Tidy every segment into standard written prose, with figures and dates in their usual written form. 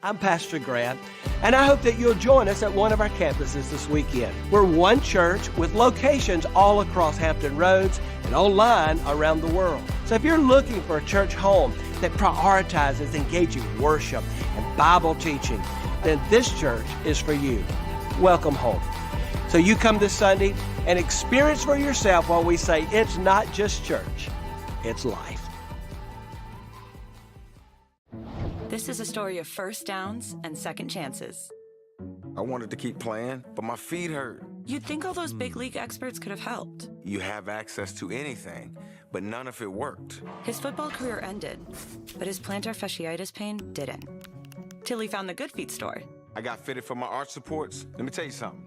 I'm Pastor Grant, and I hope that you'll join us at one of our campuses this weekend. We're one church with locations all across Hampton Roads and online around the world. So if you're looking for a church home that prioritizes engaging worship and Bible teaching, then this church is for you. Welcome home. So you come this Sunday and experience for yourself while we say it's not just church, it's life. This is a story of first downs and second chances. I wanted to keep playing, but my feet hurt. You'd think all those big league experts could have helped. You have access to anything, but none of it worked. His football career ended, but his plantar fasciitis pain didn't. Till he found the Good Feet store. I got fitted for my arch supports. Let me tell you something.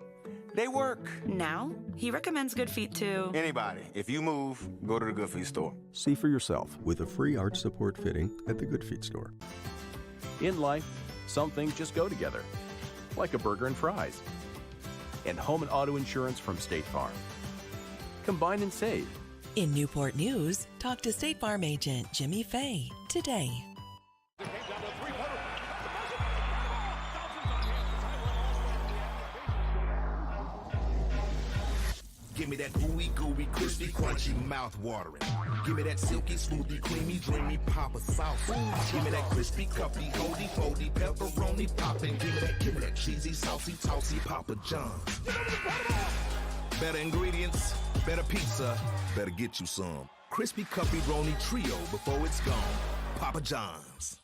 They work. Now, he recommends Good Feet to anybody. If you move, go to the Good Feet store. See for yourself with a free arch support fitting at the Good Feet store. In life, some things just go together, like a burger and fries. And home and auto insurance from State Farm. Combine and save. In Newport News, talk to State Farm agent Jimmy Fay today. Give me that gooey, gooey, crispy, crunchy, mouth-watering. Give me that silky, smoothie, creamy, dreamy Papa sauce. Give me that crispy, cuppy, oldie, foldy, pepperoni popping. Give me that cheesy, saucy, tossy Papa John's. Better ingredients, better pizza, better get you some. Crispy, cuppy, roni trio before it's gone. Papa John's.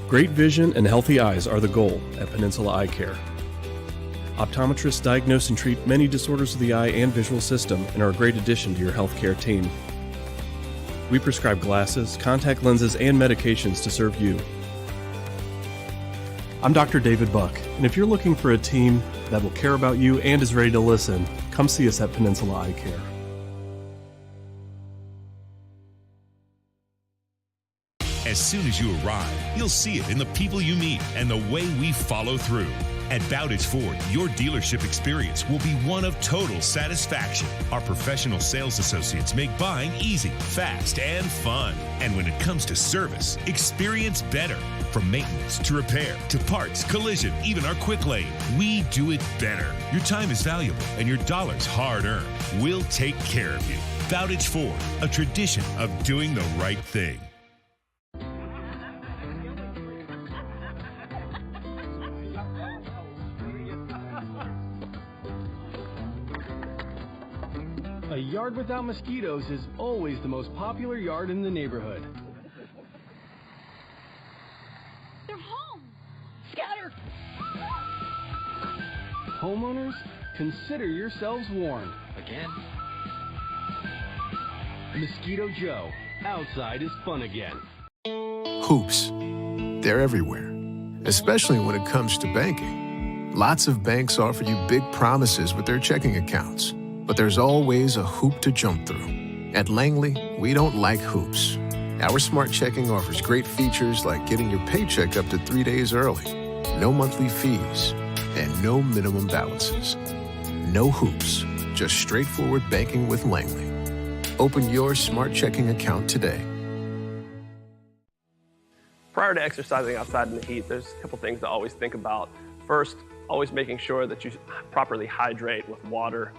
Great vision and healthy eyes are the goal at Peninsula Eye Care. Optometrists diagnose and treat many disorders of the eye and visual system and are a great addition to your healthcare team. We prescribe glasses, contact lenses, and medications to serve you. I'm Dr. David Buck, and if you're looking for a team that will care about you and is ready to listen, come see us at Peninsula Eye Care. As soon as you arrive, you'll see it in the people you meet and the way we follow through. At Bowditch Ford, your dealership experience will be one of total satisfaction. Our professional sales associates make buying easy, fast, and fun. And when it comes to service, experience better. From maintenance to repair to parts, collision, even our quick lane, we do it better. Your time is valuable and your dollar's hard-earned. We'll take care of you. Bowditch Ford, a tradition of doing the right thing. A yard without mosquitoes is always the most popular yard in the neighborhood. They're home! Scattered! Homeowners, consider yourselves warned. Again? Mosquito Joe, outside is fun again. Hoops. They're everywhere, especially when it comes to banking. Lots of banks offer you big promises with their checking accounts. But there's always a hoop to jump through. At Langley, we don't like hoops. Our Smart Checking offers great features like getting your paycheck up to 3 days early, no monthly fees, and no minimum balances. No hoops, just straightforward banking with Langley. Open your Smart Checking account today. Prior to exercising outside in the heat, there's a couple things to always think about. First, always making sure that you properly hydrate with water.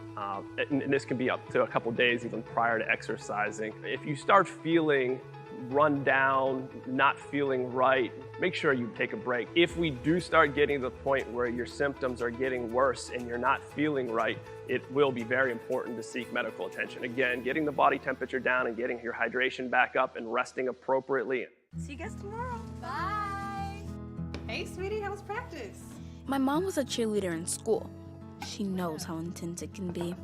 And this can be up to a couple days even prior to exercising. If you start feeling run down, not feeling right, make sure you take a break. If we do start getting to the point where your symptoms are getting worse and you're not feeling right, it will be very important to seek medical attention. Again, getting the body temperature down and getting your hydration back up and resting appropriately. See you guys tomorrow. Bye. Hey, sweetie, how was practice? My mom was a cheerleader in school. She knows how intense it can be.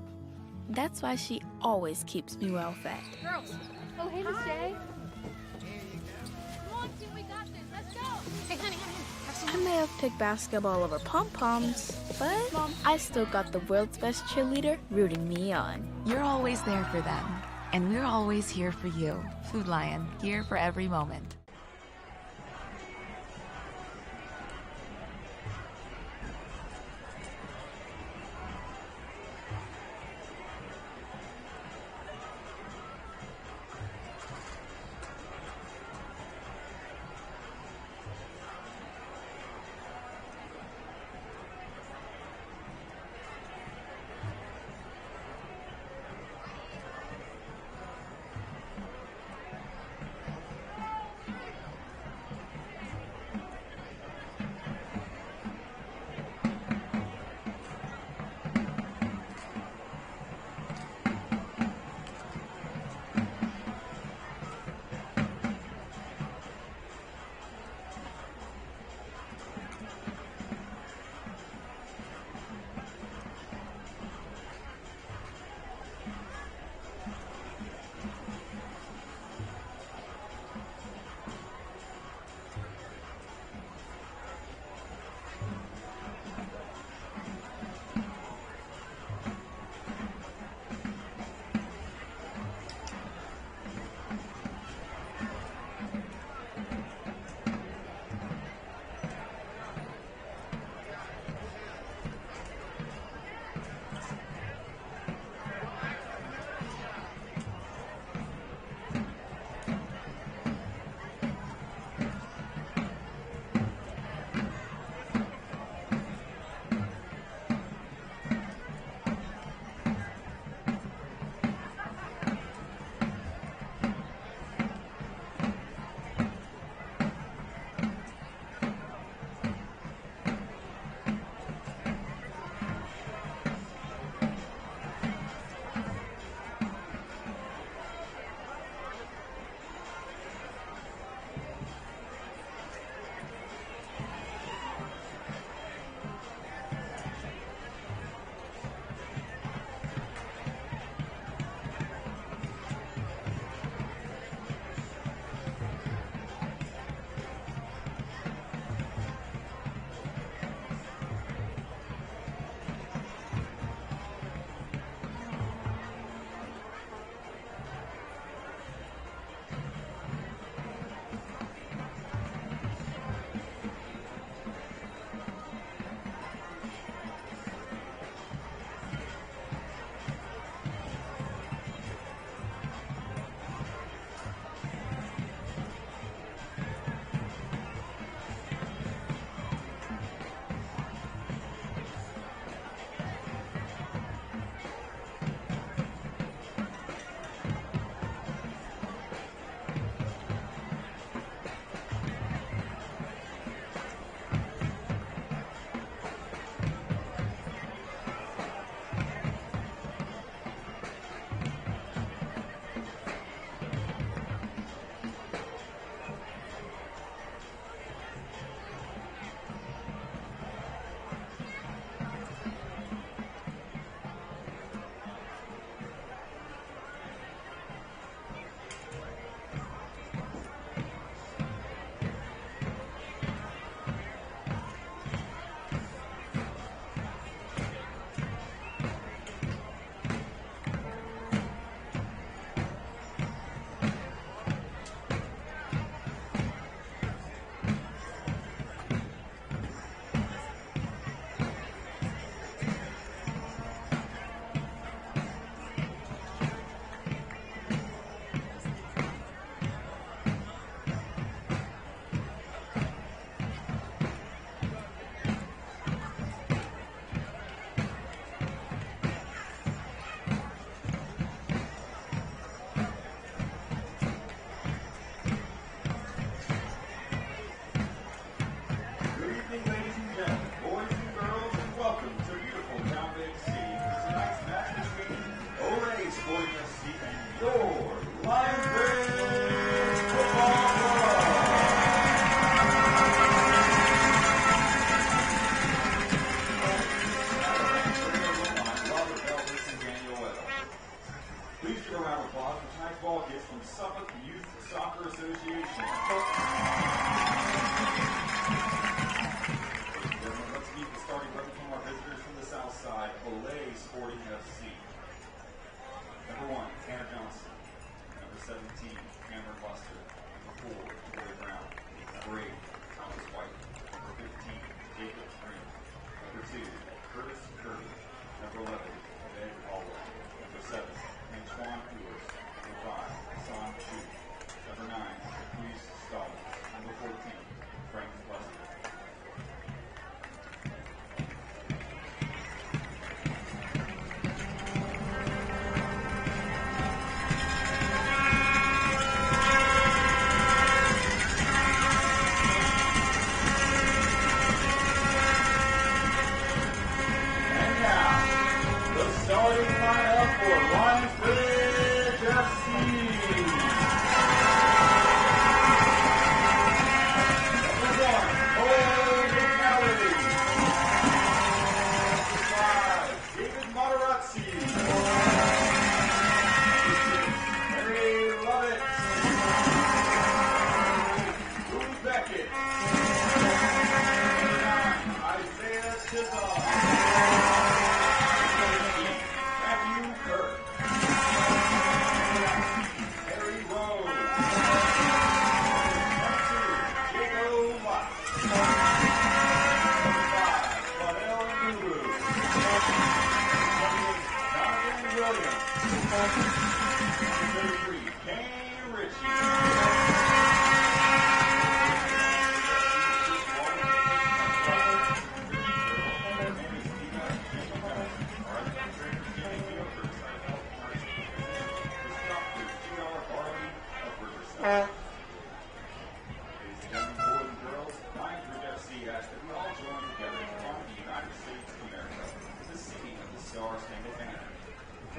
That's why she always keeps me well fed. Girls. Oh, hey, Miss J. Come on, team, we got this. Let's go. Hey, honey, have some. I may have picked basketball over pom-poms, but I still got the world's best cheerleader rooting me on. You're always there for them, and we're always here for you. Food Lion, here for every moment.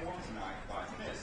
Performed tonight by Miss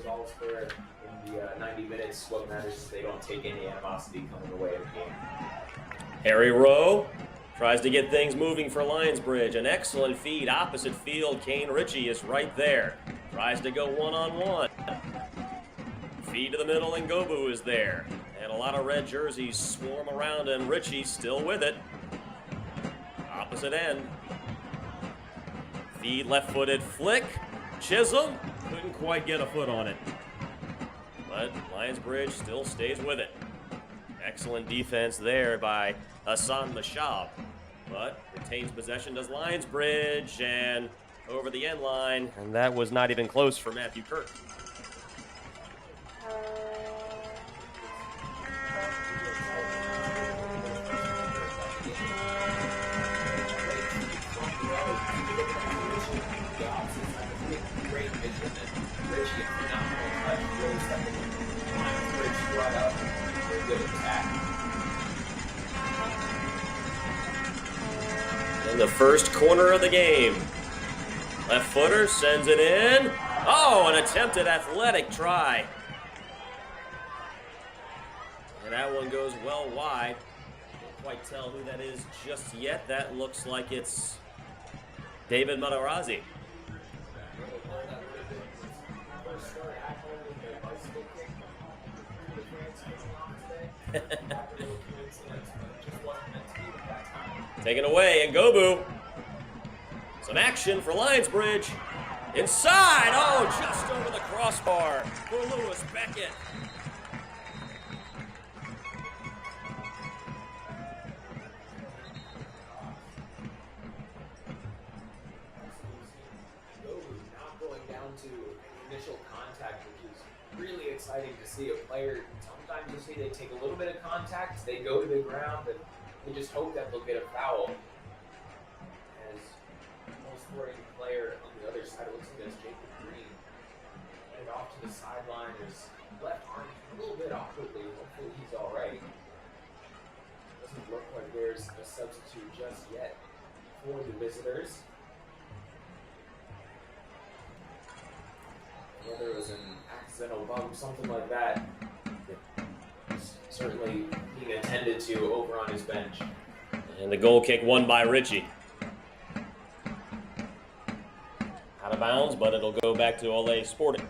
results there in the 90 minutes. What matters is they don't take any animosity coming away of the game. Harry Rowe tries to get things moving for Lionsbridge. An excellent feed opposite field. Kane Ritchie is right there. Tries to go one-on-one. Feed to the middle, and Gobu is there. And a lot of red jerseys swarm around, and Ritchie still with it. Opposite end. Feed left-footed flick. Chisholm couldn't quite get a foot on it. But Lionsbridge still stays with it. Excellent defense there by Hassan Mashab. But retains possession does Lionsbridge, and over the end line. And that was not even close for Matthew Kirk. In the first corner of the game. Left footer sends it in. Oh, an attempted athletic try. And that one goes well wide. Can't quite tell who that is just yet. That looks like it's David Matarazzi. Taken away, and Gobu. Some action for Lionsbridge. Inside, oh, just over the crossbar for Lewis Beckett. Gobu not going down to initial contact, which is really exciting to see. A player, sometimes you see they take a little bit of contact, they go to the ground, and they just hope that they'll get a foul. As most sporting player on the other side, it looks like it's Jacob Green. And off to the sideline, his left arm a little bit awkwardly. Hopefully he's all right. Doesn't look like there's a substitute just yet for the visitors. Whether it was an accidental bump, something like that, certainly being attended to over on his bench. And the goal kick won by Ritchie. Out of bounds, but it'll go back to Olé Sporting.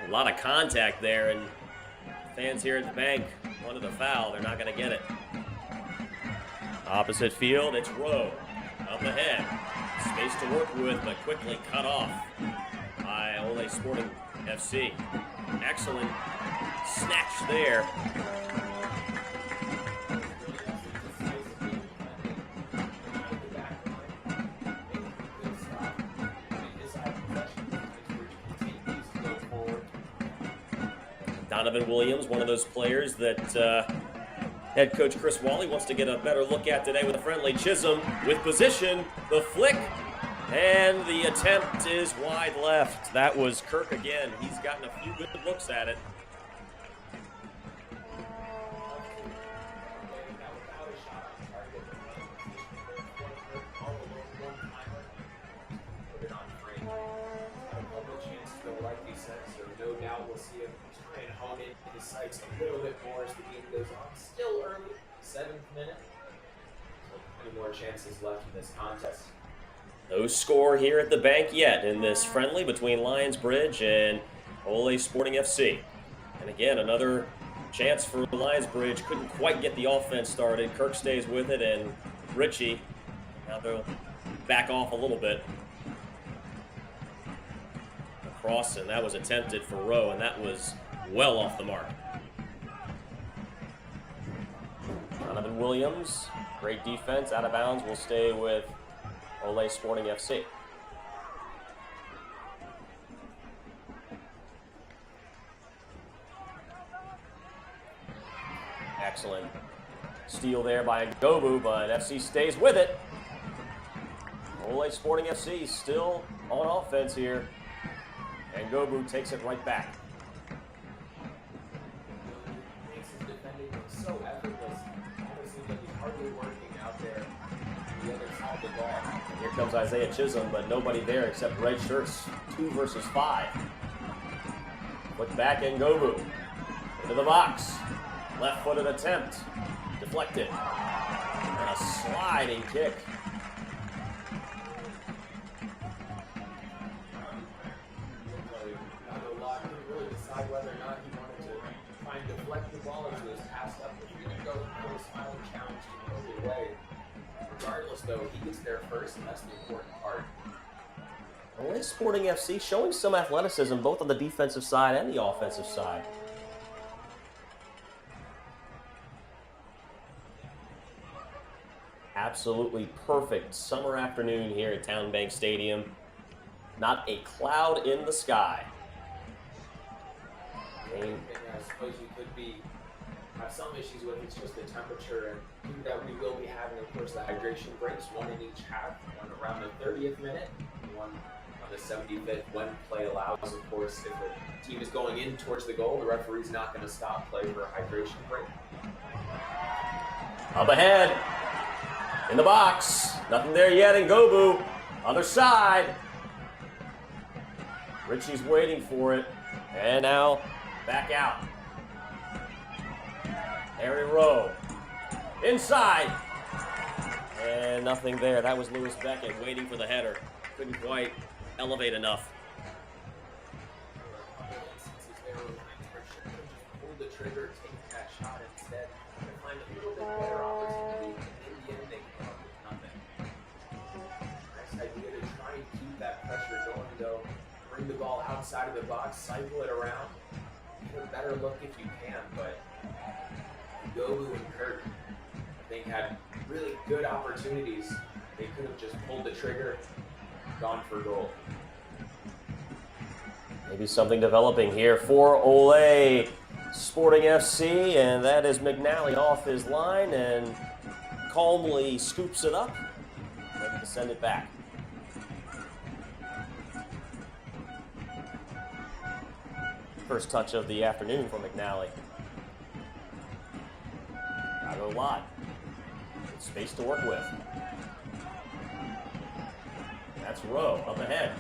A lot of contact there, and fans here at the bank wanted a foul. They're not going to get it. Opposite field, it's Rowe. Up ahead. Space to work with, but quickly cut off by Olé Sporting FC. Excellent snatch there. Donovan Williams, one of those players that head coach Chris Wally wants to get a better look at today with a friendly. Chisholm with position, the flick, and the attempt is wide left. That was Kirk again. He's gotten a few good looks at it. No doubt we'll see him try and hone in his sights a little bit more as the game goes on. Still early, 7th minute. So many more chances left in this contest. No score here at the bank yet in this friendly between Lionsbridge and Olé Sporting FC. And again, another chance for Lionsbridge. Couldn't quite get the offense started. Kirk stays with it, and Ritchie, now they'll back off a little bit. Cross, and that was attempted for Rowe, and that was well off the mark. Donovan Williams, great defense, out of bounds, will stay with Olé Sporting FC. Excellent Steal there by Ngobu, but FC stays with it. Olé Sporting FC still on offense here. And Ngobu takes it right back. Makes his defending look so effortless. Almost seems like he's hardly working out there on the other side of the ball. And here comes Isaiah Chisholm, but nobody there except red shirts. 2 versus 5. Put back Ngobu. Into the box. Left-footed attempt. Deflected. And a sliding kick. Whether or not he wanted to try and deflect the ball into his pass up, but you're going to go for a smiling challenge to move it away. Regardless, though, he gets there first, and that's the important part. Olé Sporting FC showing some athleticism both on the defensive side and the offensive side. Absolutely perfect summer afternoon here at Town Bank Stadium. Not a cloud in the sky. And I suppose you could have some issues with it's just the temperature, and that we will be having, of course, the hydration breaks, one in each half, one around the 30th minute, and one on the 75th when play allows. Of course, if the team is going in towards the goal, the referee's not going to stop play for a hydration break. Up ahead, in the box, nothing there yet. Ngobu, other side. Richie's waiting for it, and now back out. Harry Rowe. Inside. And nothing there. That was Lewis Beckett waiting for the header. Couldn't quite elevate enough. Pull the trigger, take that shot instead, and find a little bit better opportunity. In the end, they come up with nothing. Nice idea to try and keep that pressure going, though. Bring the ball outside of the box, cycle it around. Get a better look if you can, but Ngobu and Kirk, I think, had really good opportunities. They could have just pulled the trigger, gone for goal. Maybe something developing here for Olé Sporting FC, and that is McNally off his line and calmly scoops it up, ready to send it back. First touch of the afternoon for McNally. Got a lot. Good space to work with. That's Rowe up ahead.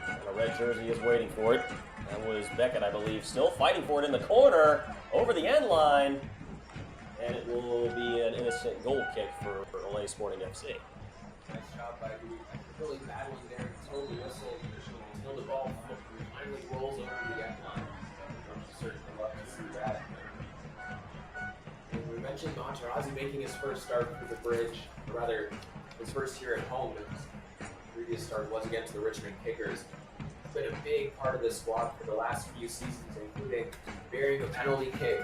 And a red jersey is waiting for it. That was Beckett, I believe, still fighting for it in the corner, over the end line. And it will be an innocent goal kick for Olé Sporting FC. Nice job by Louis. Really battling there until the whistle, until the ball finally rolls over the end line. I'm certainly love to see that. And we mentioned Montarazzi making his first start for the Bridge, or rather, his first here at home. His previous start was against the Richmond Kickers. He's been a big part of the squad for the last few seasons, including bearing a penalty kick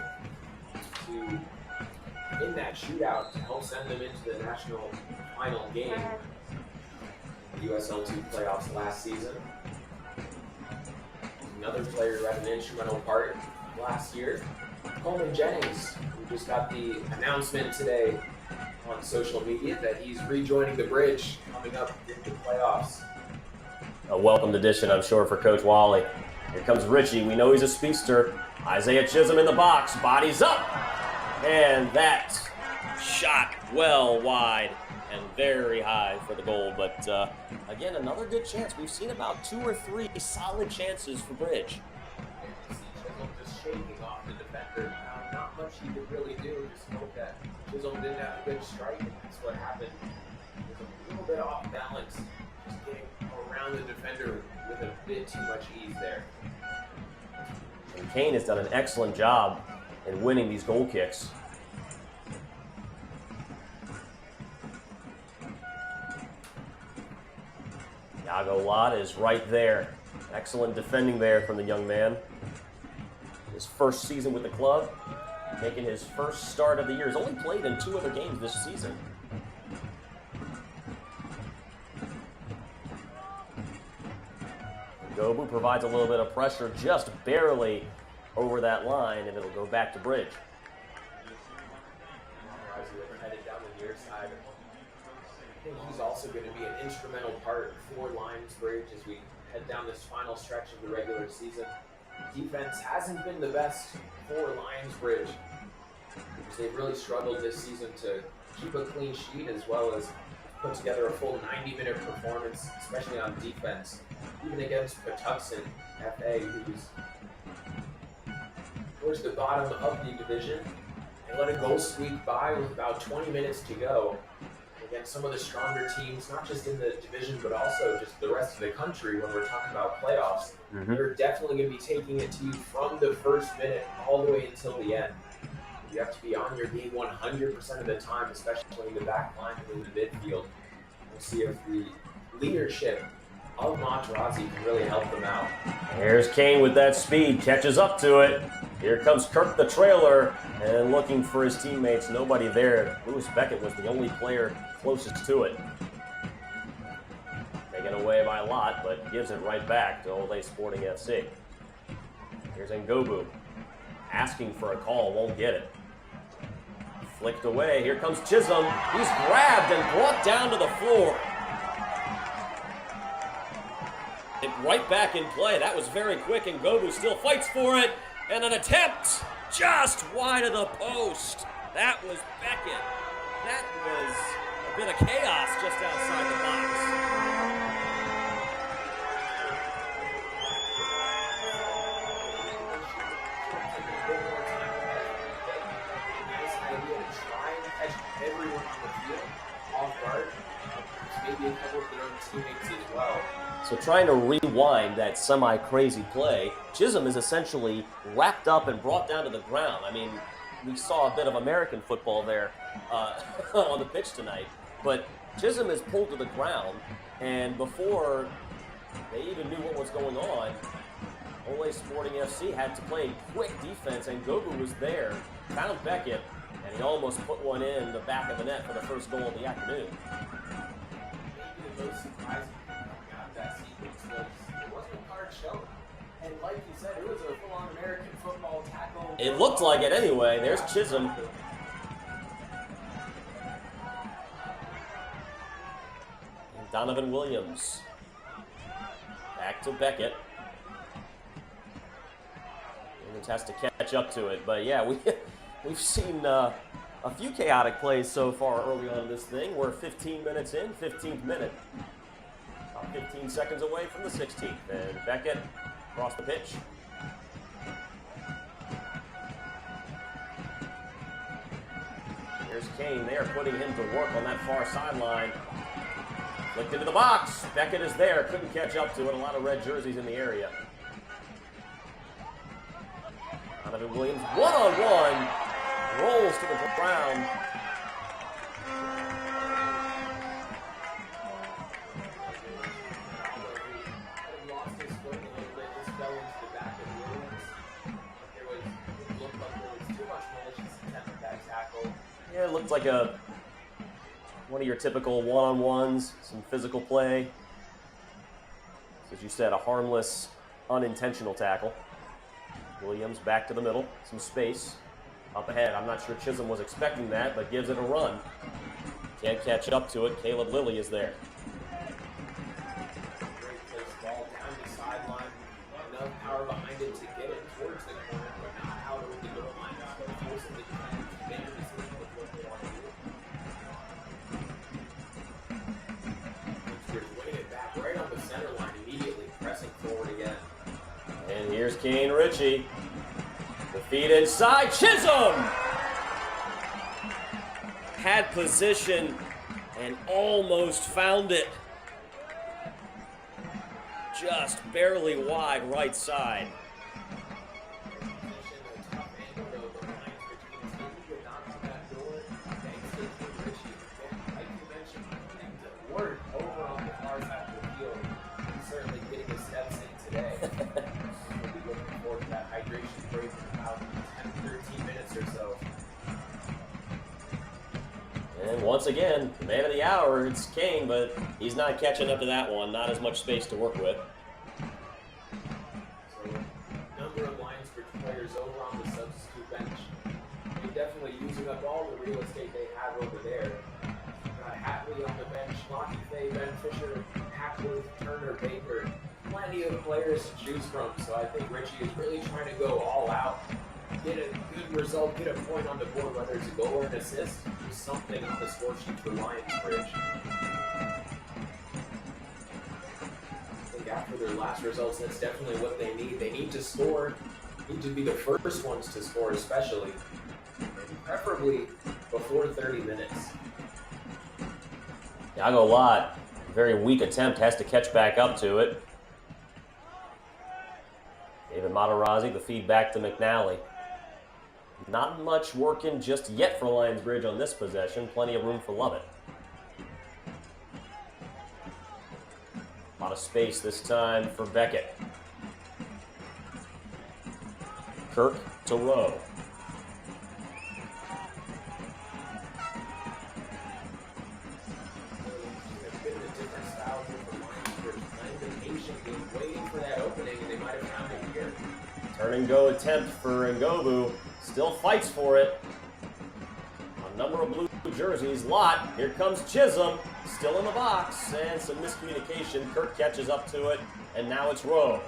in that shootout to help send them into the national final game. The USL2 playoffs last season. Another player who had an instrumental part last year, Coleman Jennings, who just got the announcement today on social media that he's rejoining the Bridge coming up in the playoffs. A welcomed addition, I'm sure, for Coach Wally. Here comes Richie. We know he's a speedster. Isaiah Chisholm in the box. Bodies up. And that shot well wide and very high for the goal. But again, another good chance. We've seen about 2 or 3 solid chances for Bridge. Chisholm just shaking off the defender. Not much he could really do. Just hope that Chisholm didn't have a good strike, and that's what happened. He was a little bit off balance, just getting around the defender with a bit too much ease there. And Kane has done an excellent job in winning these goal kicks. Iago Lott is right there. Excellent defending there from the young man. His first season with the club, making his first start of the year. He's only played in 2 other games this season. Ngobu provides a little bit of pressure, just barely over that line, and it'll go back to Bridge. side. I think he's also going to be an instrumental part for Lionsbridge as we head down this final stretch of the regular season. Defense hasn't been the best for Lionsbridge because they've really struggled this season to keep a clean sheet as well as put together a full 90-minute performance, especially on defense, even against Patuxent FA, who's towards the bottom of the division. They let a goal squeak by with about 20 minutes to go against some of the stronger teams, not just in the division, but also just the rest of the country when we're talking about playoffs. They're definitely going to be taking it to you from the first minute all the way until the end. You have to be on your game 100% of the time, especially in the back line and in the midfield. We'll see if the leadership of Materazzi can really help them out. Here's Kane with that speed, catches up to it. Here comes Kirk, the trailer, and looking for his teammates. Nobody there. Lewis Beckett was the only player closest to it. Taken away by Lott, but gives it right back to Olé Sporting FC. Here's Ngobu, asking for a call, won't get it. Flicked away. Here comes Chisholm. He's grabbed and brought down to the floor. It right back in play. That was very quick, and Ngobu still fights for it. And an attempt just wide of the post. That was Beckett. That was a bit of chaos just outside the box. Everyone on the field off guard, maybe a couple of their own teammates as well. So trying to rewind that semi-crazy play, Chisholm is essentially wrapped up and brought down to the ground. I mean, we saw a bit of American football there on the pitch tonight, but Chisholm is pulled to the ground, and before they even knew what was going on, Olé Sporting FC had to play quick defense, and Ngobu was there, found Beckett, and he almost put one in the back of the net for the first goal of the afternoon. Maybe the most surprising thing coming out of that sequence was there wasn't a card shown. And like you said, it was a full-on American football tackle. It looked like it anyway. There's Chisholm. And Donovan Williams. Back to Beckett. Williams has to catch up to it. But yeah, we've seen a few chaotic plays so far early on in this thing. We're 15 minutes in, 15th minute. About 15 seconds away from the 16th. And Beckett across the pitch. Here's Kane. They are putting him to work on that far sideline. Flicked into the box. Beckett is there. Couldn't catch up to it. A lot of red jerseys in the area. Donovan Williams, one-on-one. Rolls to the ground. Lost his foot a little bit, just fell into the back of Williams. It looked like there was too much malicious intent with that tackle. Yeah, it looked like one of your typical one-on-ones, some physical play. As you said, a harmless, unintentional tackle. Williams back to the middle, some space. Up ahead, I'm not sure Chisholm was expecting that, but gives it a run. Can't catch up to it. Caleb Lilly is there. Great place, ball down the sideline. Enough power behind it to get it towards the corner, but not out over the goal line. So forcing the defense to make a decision with what they want to do. Lionsbridge winning it back right on the center line immediately, pressing forward again. And here's Kane Ritchie. The feed inside, Chisholm! Had position and almost found it. Just barely wide right side. Work over on the far side of the field. He's certainly getting his steps in today. We'll be looking forward to that hydration break in about 10-13 minutes or so. And once again, the man of the hour, it's Kane, but he's not catching up to that one. Not as much space to work with. So, a number of Lionsbridge players over on the substitute bench. They're definitely using up all the real estate they have over there. got Hatley on the bench, Lockie Fay, Ben Fisher, Hackworth, Turner, Baker. Plenty of players to choose from, so I think Richie is really trying to go all out, get a good result, get a point on the board, whether it's a goal or an assist, do something on the score sheet for Lionsbridge. I think after their last results, that's definitely what they need. They need to score, need to be the first ones to score especially, and preferably before 30 minutes. Yago Lott, very weak attempt, has to catch back up to it. David Materazzi, the feed back to McNally. Not much working just yet for Lionsbridge on this possession. Plenty of room for Lovett. A lot of space this time for Beckett. Kirk to Rowe. Turn and go attempt for Ngobu. Still fights for it. A number of blue jerseys. Lott. Here comes Chisholm. Still in the box. And some miscommunication. Kirk catches up to it. And now it's Rowe.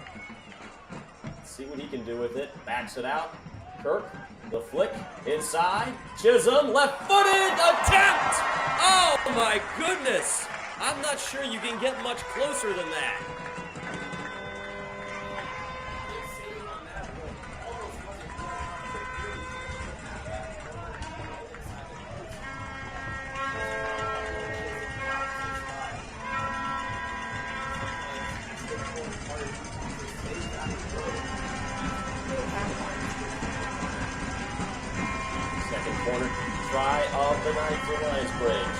Let's see what he can do with it. Backs it out. Kirk. The flick. Inside. Chisholm. Left-footed attempt. Oh my goodness. I'm not sure you can get much closer than that. Corner try of the night for Lionsbridge.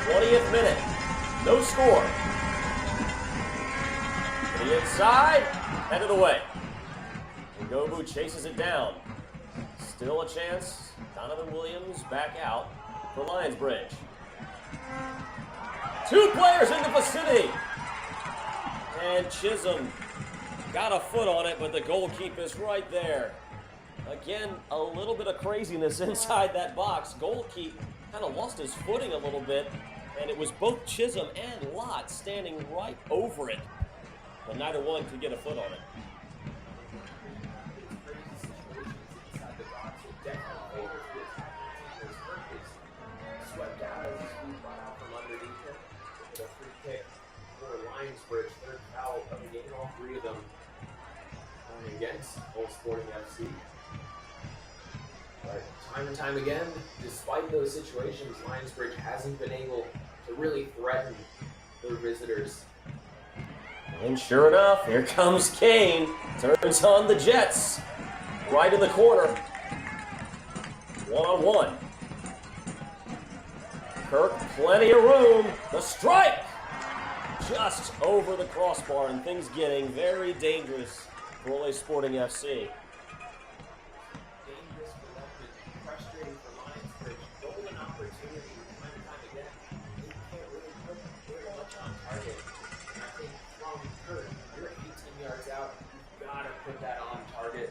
20th minute. No score. To the inside. Headed away. Ngobu chases it down. Still a chance. Donovan Williams back out for Lionsbridge. Two players in the vicinity. And Chisholm got a foot on it, but the goalkeeper's right there. Again, a little bit of craziness inside that box. Goalkeeper kind of lost his footing a little bit, and it was both Chisholm and Lott standing right over it. But neither one could get a foot on it. Swept out as his feet brought out from underneath him. With a free kick for Lionsbridge. Third foul of the game, all three of them going against Olé Sporting FC. But time and time again, despite those situations, Lionsbridge hasn't been able to really threaten their visitors. And sure enough, here comes Kane. Turns on the Jets. Right in the corner. One-on-one. Kirk, plenty of room. The strike! Just over the crossbar, and things getting very dangerous for Olé Sporting FC.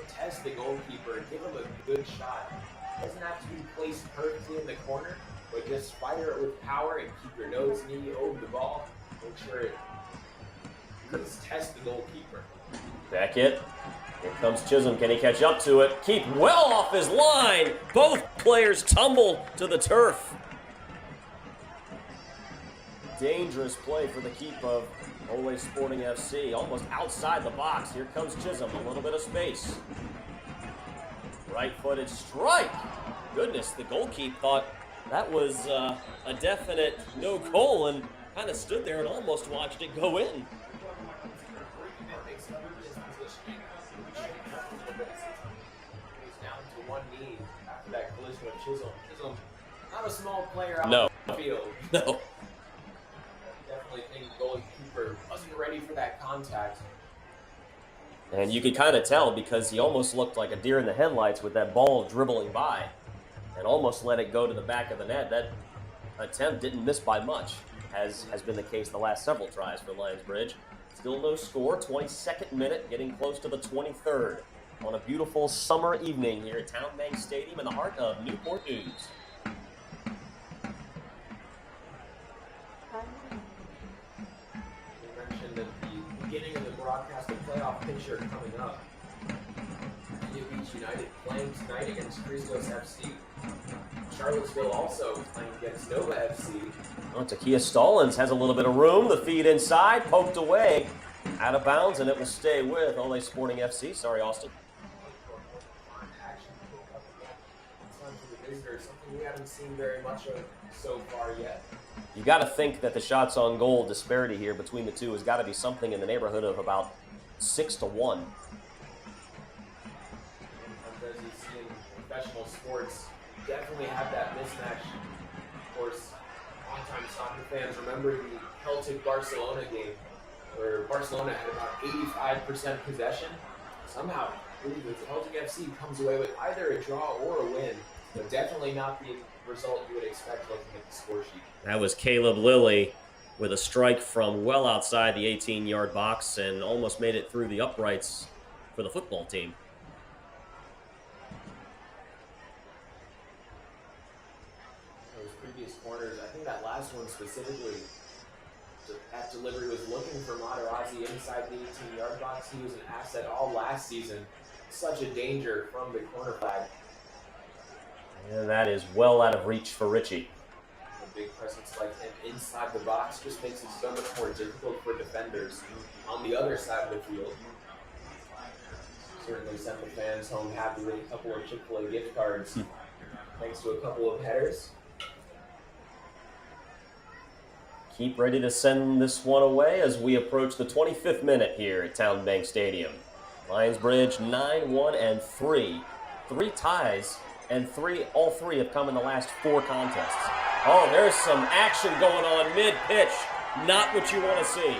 Test the goalkeeper, give him a good shot. It doesn't have to be placed perfectly in the corner, but just fire it with power and keep your nose, knee over the ball. Make sure it. Let's test the goalkeeper. Beckett. Here comes Chisholm. Can he catch up to it? Keep well off his line. Both players tumble to the turf. Dangerous play for the keep of Olé Sporting FC. Almost outside the box. Here comes Chisholm. A little bit of space. Right-footed strike. Goodness, the goalkeeper thought that was a definite no goal and kind of stood there and almost watched it go in. After that collision with Chisholm. Chisholm, not a small player out No. the field. No. Definitely think the goalkeeper wasn't ready for that contact. And you could kind of tell because he almost looked like a deer in the headlights with that ball dribbling by and almost let it go to the back of the net. That attempt didn't miss by much, as has been the case the last several tries for Lionsbridge. Still no score, 22nd minute, getting close to the 23rd on a beautiful summer evening here at Town Bank Stadium in the heart of Newport News. beginning of the broadcast, the playoff picture coming up. Virginia Beach United playing tonight against Christos FC. Charlottesville also playing against Nova FC. Well, Takia Stallings has a little bit of room. The feed inside, poked away, out of bounds, and it will stay with Olé Sporting FC. Sorry, Austin. Something we haven't seen very much of so far yet. You got to think that the shots on goal disparity here between the two has got to be something in the neighborhood of about 6-1. Sometimes you see in professional sports, definitely have that mismatch. Of course, longtime soccer fans remember the Celtic Barcelona game, where Barcelona had about 85% possession. Somehow, I believe the Celtic FC comes away with either a draw or a win, but definitely not the result you would expect looking at the score sheet. That was Caleb Lilly with a strike from well outside the 18-yard box and almost made it through the uprights for the football team. Those previous corners, I think that last one specifically, that delivery was looking for Materazzi inside the 18-yard box. He was an asset all last season. Such a danger from the corner flag. And that is well out of reach for Richie. A big presence like him inside the box just makes it so much more difficult for defenders on the other side of the field. Certainly sent the fans home happy with a couple of Chick-fil-A gift cards, thanks to a couple of headers. Keep ready to send this one away as we approach the 25th minute here at Town Bank Stadium. Lionsbridge 9-1-3. 3 ties. And all three have come in the last 4 contests. Oh, there's some action going on mid-pitch. Not what you want to see.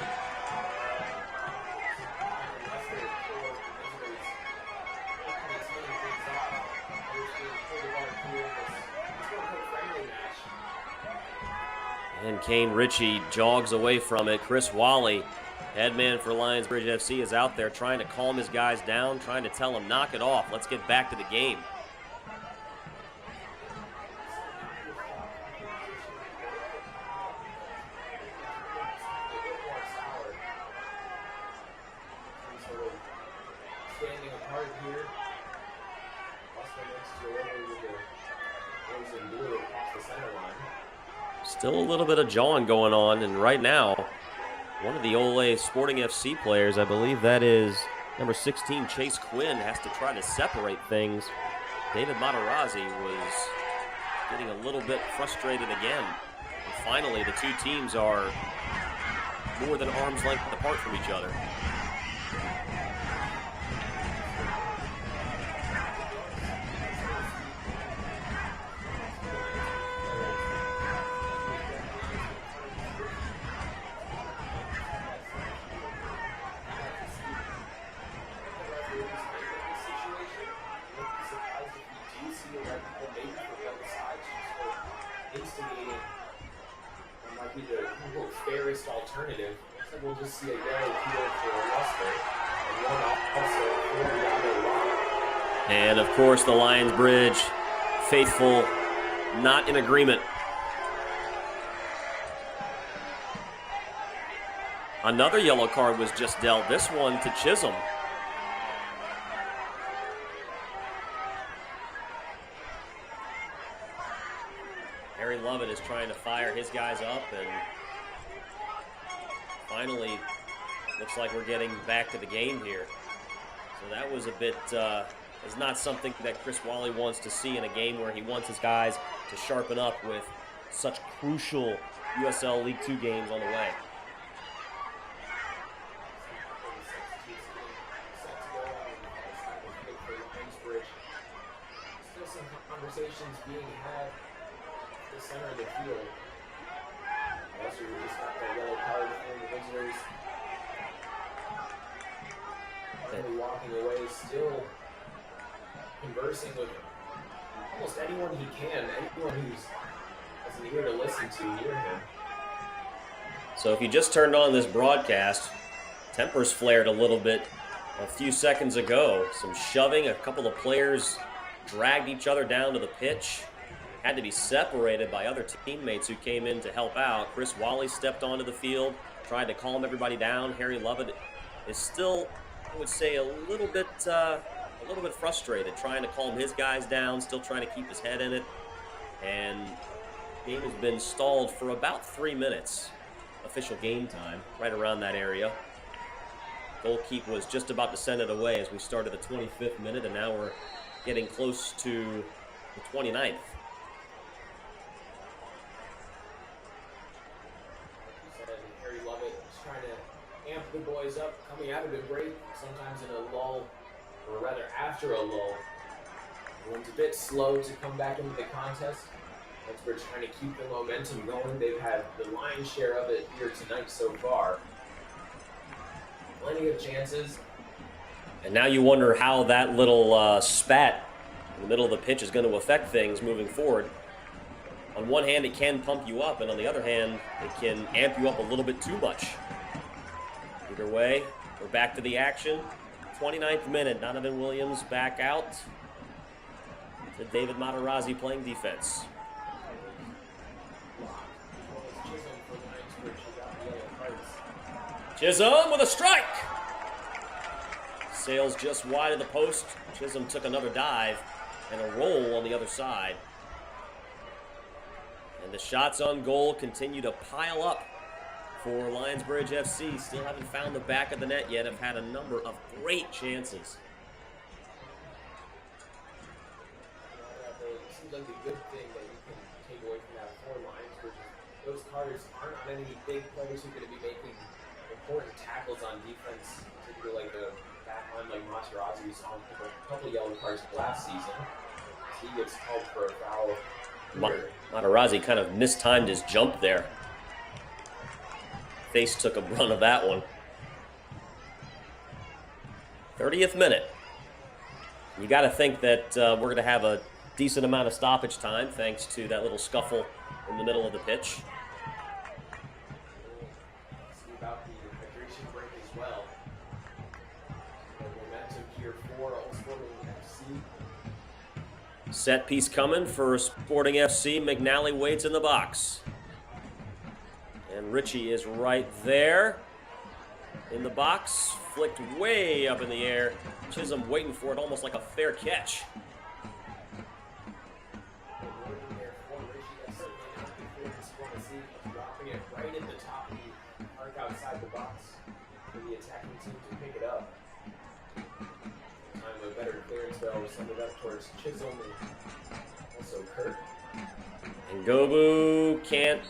And Kane Ritchie jogs away from it. Chris Wally, head man for Lionsbridge FC, is out there trying to calm his guys down, trying to tell them, knock it off. Let's get back to the game. Still a little bit of jawing going on, and right now, one of the Olé Sporting FC players, I believe that is number 16, Chase Quinn, has to try to separate things. David Materazzi was getting a little bit frustrated again. And finally, the two teams are more than arm's length apart from each other. Fairest alternative. So we'll just see a yellow here for Leicester and one also for the And of course, the Lionsbridge faithful not in agreement. Another yellow card was just dealt, this one to Chisholm. Harry Lovett is trying to fire his guys up, and finally, looks like we're getting back to the game here. So that was a bit, is not something that Chris Wally wants to see in a game where he wants his guys to sharpen up with such crucial USL League 2 games on the way. Still some conversations being had at the center of the field. Also, we just got that yellow card for the visitors. Finally walking away, still conversing with almost anyone he can, anyone who's has an ear to listen to near him. So if you just turned on this broadcast, tempers flared a little bit a few seconds ago. Some shoving, a couple of players dragged each other down to the pitch. Had to be separated by other teammates who came in to help out. Chris Wally stepped onto the field, tried to calm everybody down. Harry Lovett is still, I would say, a little bit frustrated, trying to calm his guys down, still trying to keep his head in it. And the game has been stalled for about 3 minutes. Official game time, right around that area. Goalkeeper was just about to send it away as we started the 25th minute, and now we're getting close to the 29th. Harry Lovett is trying to amp the boys up, coming out of the break, sometimes in a lull, or rather after a lull. Everyone's a bit slow to come back into the contest. We're trying to keep the momentum going. They've had the lion's share of it here tonight so far. Plenty of chances. And now you wonder how that little spat in the middle of the pitch is going to affect things moving forward. On one hand, it can pump you up, and on the other hand, it can amp you up a little bit too much. Either way, we're back to the action. 29th minute, Donovan Williams back out to David Materazzi playing defense. Chisholm with a strike! Sails just wide of the post. Chisholm took another dive and a roll on the other side. And the shots on goal continue to pile up for Lionsbridge FC. Still haven't found the back of the net yet. Have had a number of great chances. It seems like the good thing that you can take away from that for Lionsbridge is those Carters aren't any big players who are going to be making important tackles on defense, particularly like the back line like Materazzi. We saw him pick a couple of yellow cards last season. He gets called for a foul. Materazzi kind of mistimed his jump there. Face took a run of that one. 30th minute. You got to think that we're going to have a decent amount of stoppage time thanks to that little scuffle in the middle of the pitch. See about the hydration break as well. The momentum here for Olé Sporting FC. Set piece coming for Sporting FC. McNally waits in the box. And Ritchie is right there in the box. Flicked way up in the air. Chisholm waiting for it almost like a fair catch. Dropping it right in the top of the arc outside the box for the attacking team to pick it up. Time a better clearance though, send it up towards Chisholm and also Kirk. And Gobu can't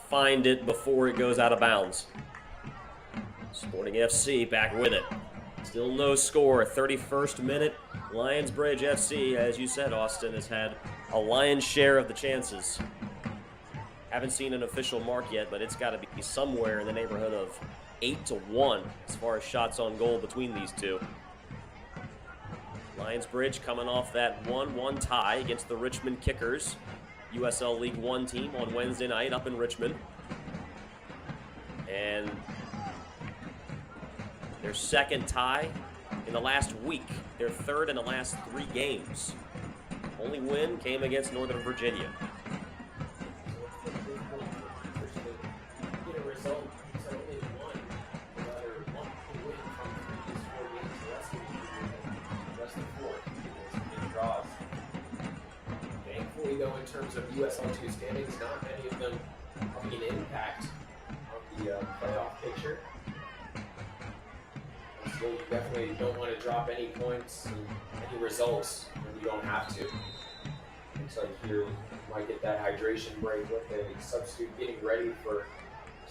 find it before it goes out of bounds. Sporting FC back with it. Still no score. 31st minute. Lionsbridge FC, as you said, Austin, has had a lion's share of the chances. Haven't seen an official mark yet, but it's got to be somewhere in the neighborhood of 8-1 as far as shots on goal between these two. Lionsbridge coming off that 1-1 tie against the Richmond Kickers, USL League One team on Wednesday night up in Richmond. And their second tie in the last week. Their third in the last 3 games. Only win came against Northern Virginia. Get a result, so only one, rather one win from previous 4 games, the rest of the 4 in draws. Thankfully, though, in terms of USL2 standings, not many of them having an impact on the playoff picture. So you definitely don't want to drop any points and any results when you don't have to. Looks like here we might get that hydration break with a substitute getting ready for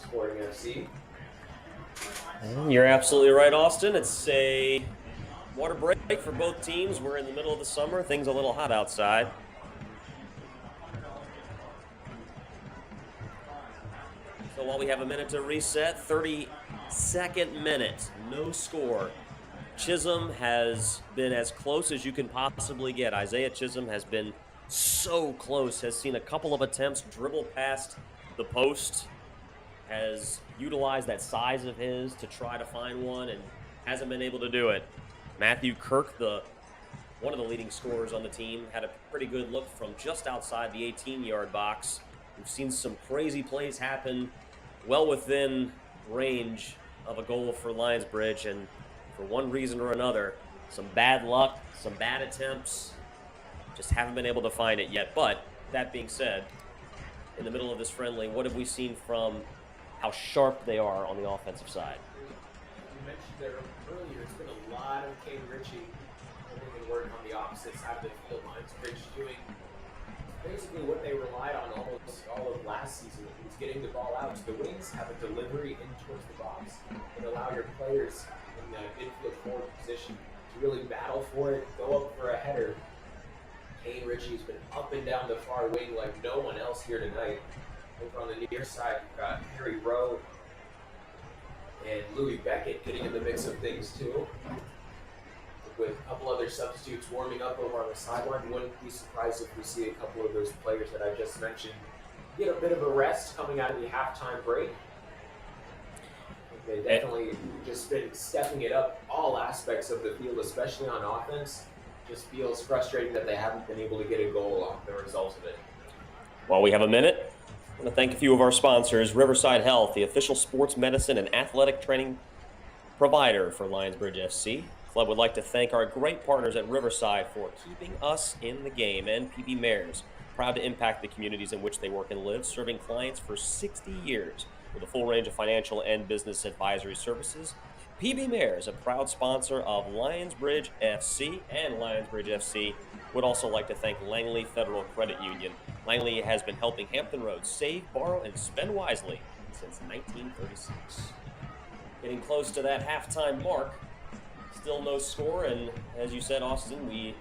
Sporting FC. You're absolutely right, Austin. It's a water break for both teams. We're in the middle of the summer. Things a little hot outside. So while we have a minute to reset, 32nd minute, no score. Chisholm has been as close as you can possibly get. Isaiah Chisholm has been so close, has seen a couple of attempts dribble past the post, has utilized that size of his to try to find one and hasn't been able to do it. Matthew Kirk, one of the leading scorers on the team, had a pretty good look from just outside the 18-yard box. We've seen some crazy plays happen well within range of a goal for Lionsbridge, and for one reason or another, some bad luck, some bad attempts, just haven't been able to find it yet. But that being said, in the middle of this friendly, what have we seen from how sharp they are on the offensive side? You mentioned there earlier, it's been a lot of Kane Ritchie putting in work on the opposite side of the field. Lionsbridge doing basically what they relied on almost all of last season. It was getting the ball out to the wings, have a delivery in towards the box, and allow your players in the midfield forward position to really battle for it, go up for a header. Kane Ritchie's been up and down the far wing like no one else here tonight. Over on the near side, you've got Harry Rowe and Louis Beckett getting in the mix of things too, with a couple other substitutes warming up over on the sideline. Wouldn't be surprised if we see a couple of those players that I just mentioned get a bit of a rest coming out of the halftime break. They've definitely just been stepping it up all aspects of the field, especially on offense. Just feels frustrating that they haven't been able to get a goal off the result of it. While we have a minute, I want to thank a few of our sponsors. Riverside Health, the official sports medicine and athletic training provider for Lionsbridge FC. The club would like to thank our great partners at Riverside for keeping us in the game, and PB Mayors, proud to impact the communities in which they work and live, serving clients for 60 years with a full range of financial and business advisory services. PB Mayors, a proud sponsor of Lionsbridge FC, and Lionsbridge FC would also like to thank Langley Federal Credit Union. Langley has been helping Hampton Roads save, borrow, and spend wisely since 1936. Getting close to that halftime mark. Still no score, and as you said, Austin, we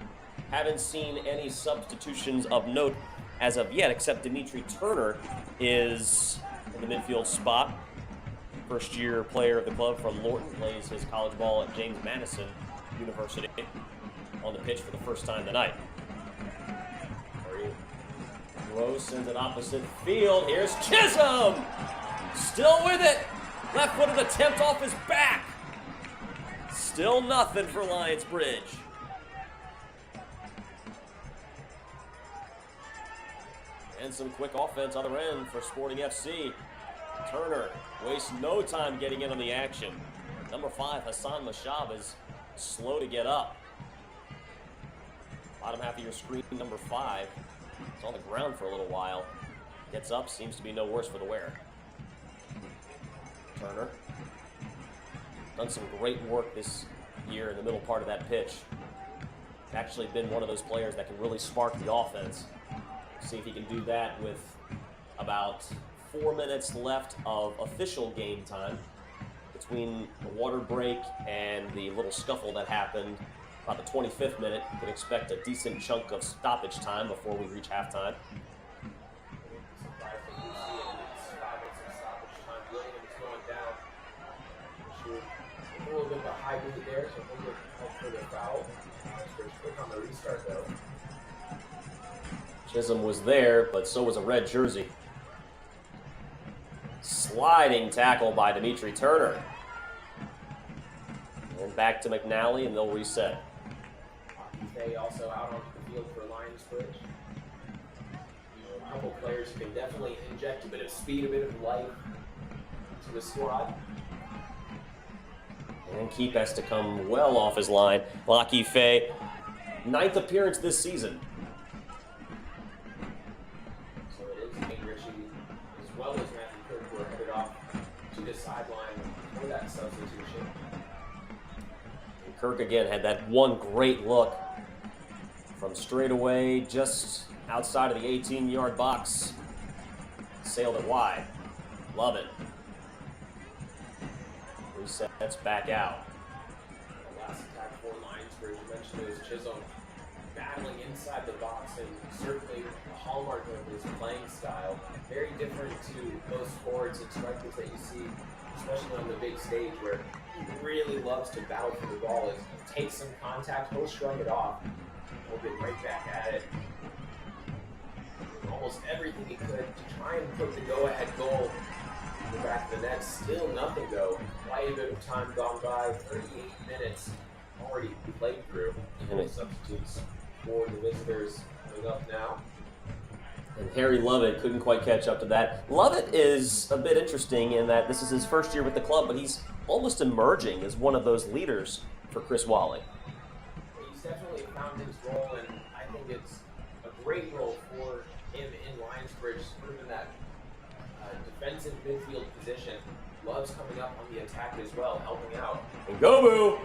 haven't seen any substitutions of note as of yet, except Dimitri Turner is in the midfield spot. First-year player of the club from Lorton, plays his college ball at James Madison University on the pitch for the first time tonight. Rose sends it opposite field. Here's Chisholm! Still with it! Left-footed attempt off his back. Still nothing for Lionsbridge. And some quick offense on the end for Sporting FC. Turner wastes no time getting in on the action. Number 5, Hassan Mashab, is slow to get up. Bottom half of your screen, number 5. It's on the ground for a little while. Gets up, seems to be no worse for the wear. Turner. Done some great work this year in the middle part of that pitch. Actually been one of those players that can really spark the offense. See if he can do that with about 4 minutes left of official game time between the water break and the little scuffle that happened about the 25th minute. You can expect a decent chunk of stoppage time before we reach halftime. A little bit of a high move there, so we'll look for the foul. Pretty quick on the restart, though. Chisholm was there, but so was a red jersey. Sliding tackle by Dimitri Turner. And back to McNally, and they'll reset. They also out onto the field for Lionsbridge. A couple players who can definitely inject a bit of speed, a bit of life to the squad. And Keep has to come well off his line. Lockie Fay, 9th appearance this season. So it is Kane Ritchie as well as Matthew Kirk who are headed off to the sideline for that substitution. And Kirk again had that one great look from straight away, just outside of the 18-yard box. Sailed it wide. Love it. Resets back out. The last attack for Lionsbridge, you mentioned it was Chisholm battling inside the box, and certainly a hallmark of his playing style. Very different to most forwards and strikers that you see, especially on the big stage, where he really loves to battle for the ball. He takes some contact, he'll shrug it off, he'll get right back at it. Almost everything he could to try and put the go-ahead goal in the back of the net. Still nothing though. Quite a bit of time gone by. 38 minutes already played through. Substitutes for the visitors coming up now. And Harry Lovett couldn't quite catch up to that. Lovett is a bit interesting in that this is his first year with the club, but he's almost emerging as one of those leaders for Chris Wally. He's definitely found his role, and I think it's a great role for him in Lionsbridge, proven that defensive midfield position. Loves coming up on the attack as well, helping out. And Gobu!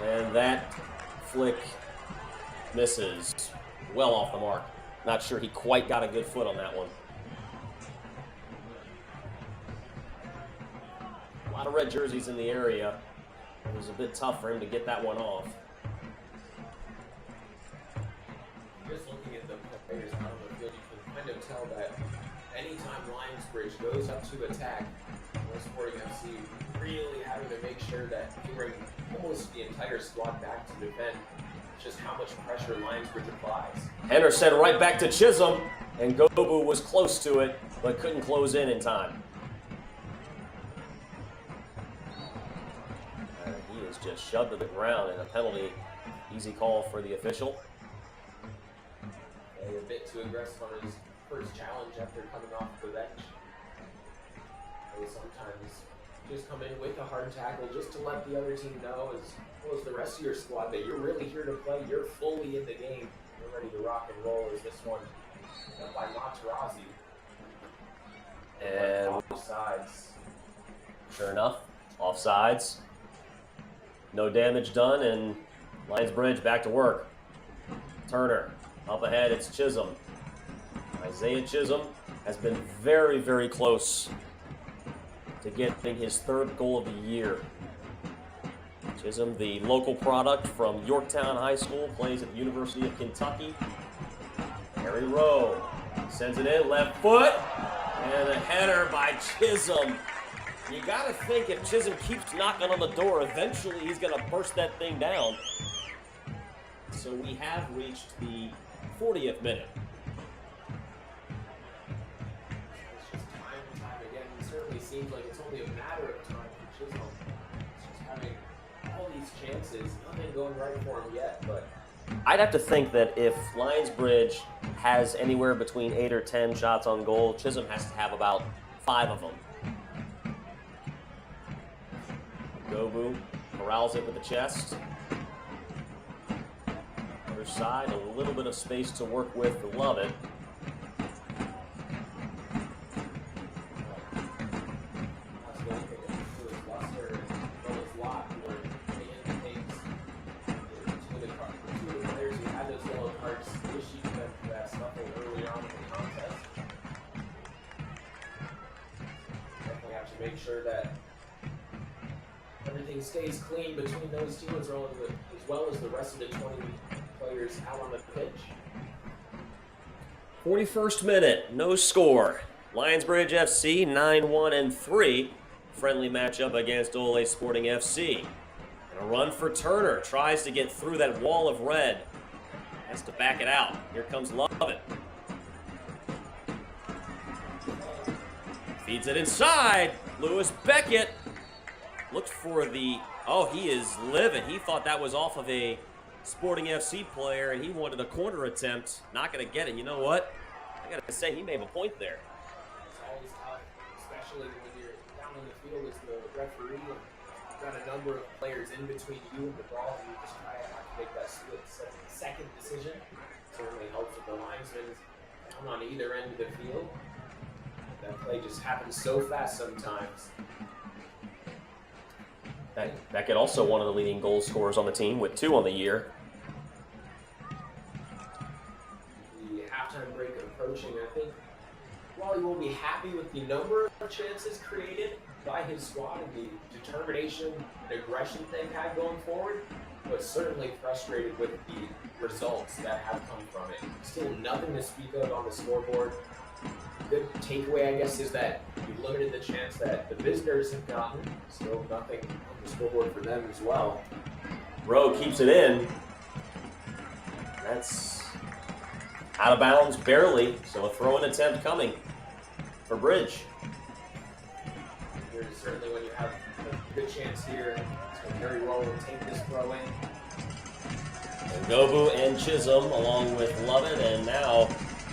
And that flick misses well off the mark. Not sure he quite got a good foot on that one. A lot of red jerseys in the area. It was a bit tough for him to get that one off. Just looking at the players out on the field, you can kind of tell that anytime Lionsbridge goes up to attack, Olé Sporting FC really having to make sure that they bring almost the entire squad back to defend. Just how much pressure Lionsbridge applies. Henderson right back to Chisholm, and Gobu was close to it, but couldn't close in time. He is just shoved to the ground, and a penalty. Easy call for the official. A bit too aggressive on his first challenge after coming off the bench. They sometimes just come in with a hard tackle just to let the other team know, as well as the rest of your squad, that you're really here to play. You're fully in the game. You're ready to rock and roll. As this one done by Materazzi. And offsides. Sure enough, offsides. No damage done, and Lionsbridge back to work. Turner up ahead. It's Chisholm. Isaiah Chisholm has been very, very close to getting his third goal of the year. Chisholm, the local product from Yorktown High School, plays at the University of Kentucky. Harry Rowe sends it in, left foot, and a header by Chisholm. You gotta think if Chisholm keeps knocking on the door, eventually he's gonna burst that thing down. So we have reached the 40th minute. Seems like it's only a matter of time for Chisholm. He's just having all these chances, nothing going right for him yet, but I'd have to think that if Lionsbridge has anywhere between 8 or 10 shots on goal, Chisholm has to have about 5 of them. Gobu corrals it with the chest. Other side, a little bit of space to work with to Lovett. Make sure that everything stays clean between those two as well as the rest of the 20 players out on the pitch. 41st minute, no score. Lionsbridge FC 9-1-3. Friendly matchup against Olé Sporting FC. And a run for Turner. Tries to get through that wall of red. Has to back it out. Here comes Lovett. Feeds it inside. Lewis Beckett looked for the... Oh, he is livid. He thought that was off of a Sporting FC player, and he wanted a corner attempt. Not going to get it. You know what? I got to say, he may have a point there. It's always tough, especially when you're down in the field as the referee and you've got a number of players in between you and the ball, and you just try to have to make that split-second decision. Certainly helps with the linesmen down on either end of the field. That play just happens so fast sometimes. Beckett also one of the leading goal scorers on the team with 2 on the year. The halftime break approaching, I think Wally will be happy with the number of chances created by his squad and the determination and aggression they've had going forward, but certainly frustrated with the results that have come from it. Still nothing to speak of on the scoreboard. Good takeaway, I guess, is that you limited the chance that the visitors have gotten. Still nothing on the scoreboard for them as well. Rowe keeps it in. That's out of bounds barely, so a throw-in attempt coming for Bridge. Here's certainly when you have a good chance here. So Harry Rowe will take this throw-in. And Gobu and Chisholm along with Lovett, and now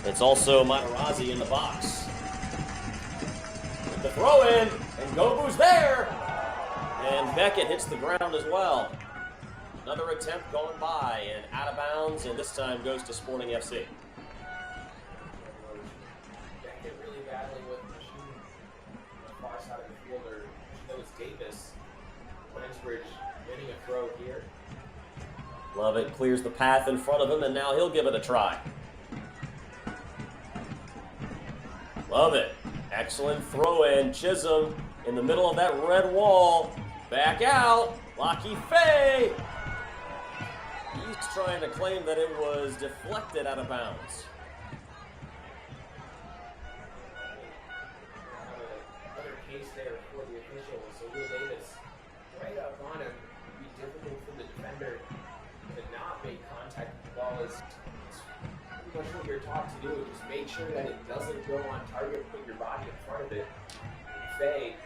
It's also Materazzi in the box. With the throw in, and Gobu's there. And Beckett hits the ground as well. Another attempt going by and out of bounds, and this time goes to Sporting FC. Beckett really battling with Machine on the far side of the field, or that was Davis. Lionsbridge winning a throw here. Lovett clears the path in front of him, and now he'll give it a try. Lovett, excellent throw in. Chisholm in the middle of that red wall. Back out, Lockie Fay. He's trying to claim that it was deflected out of bounds. Another case there for the official. So Will Davis right up on him. It'd be difficult for the defender to not make contact with the ball. It's pretty much what you're taught to do. Just make sure that it doesn't go on target. Put your body in front of it. Fay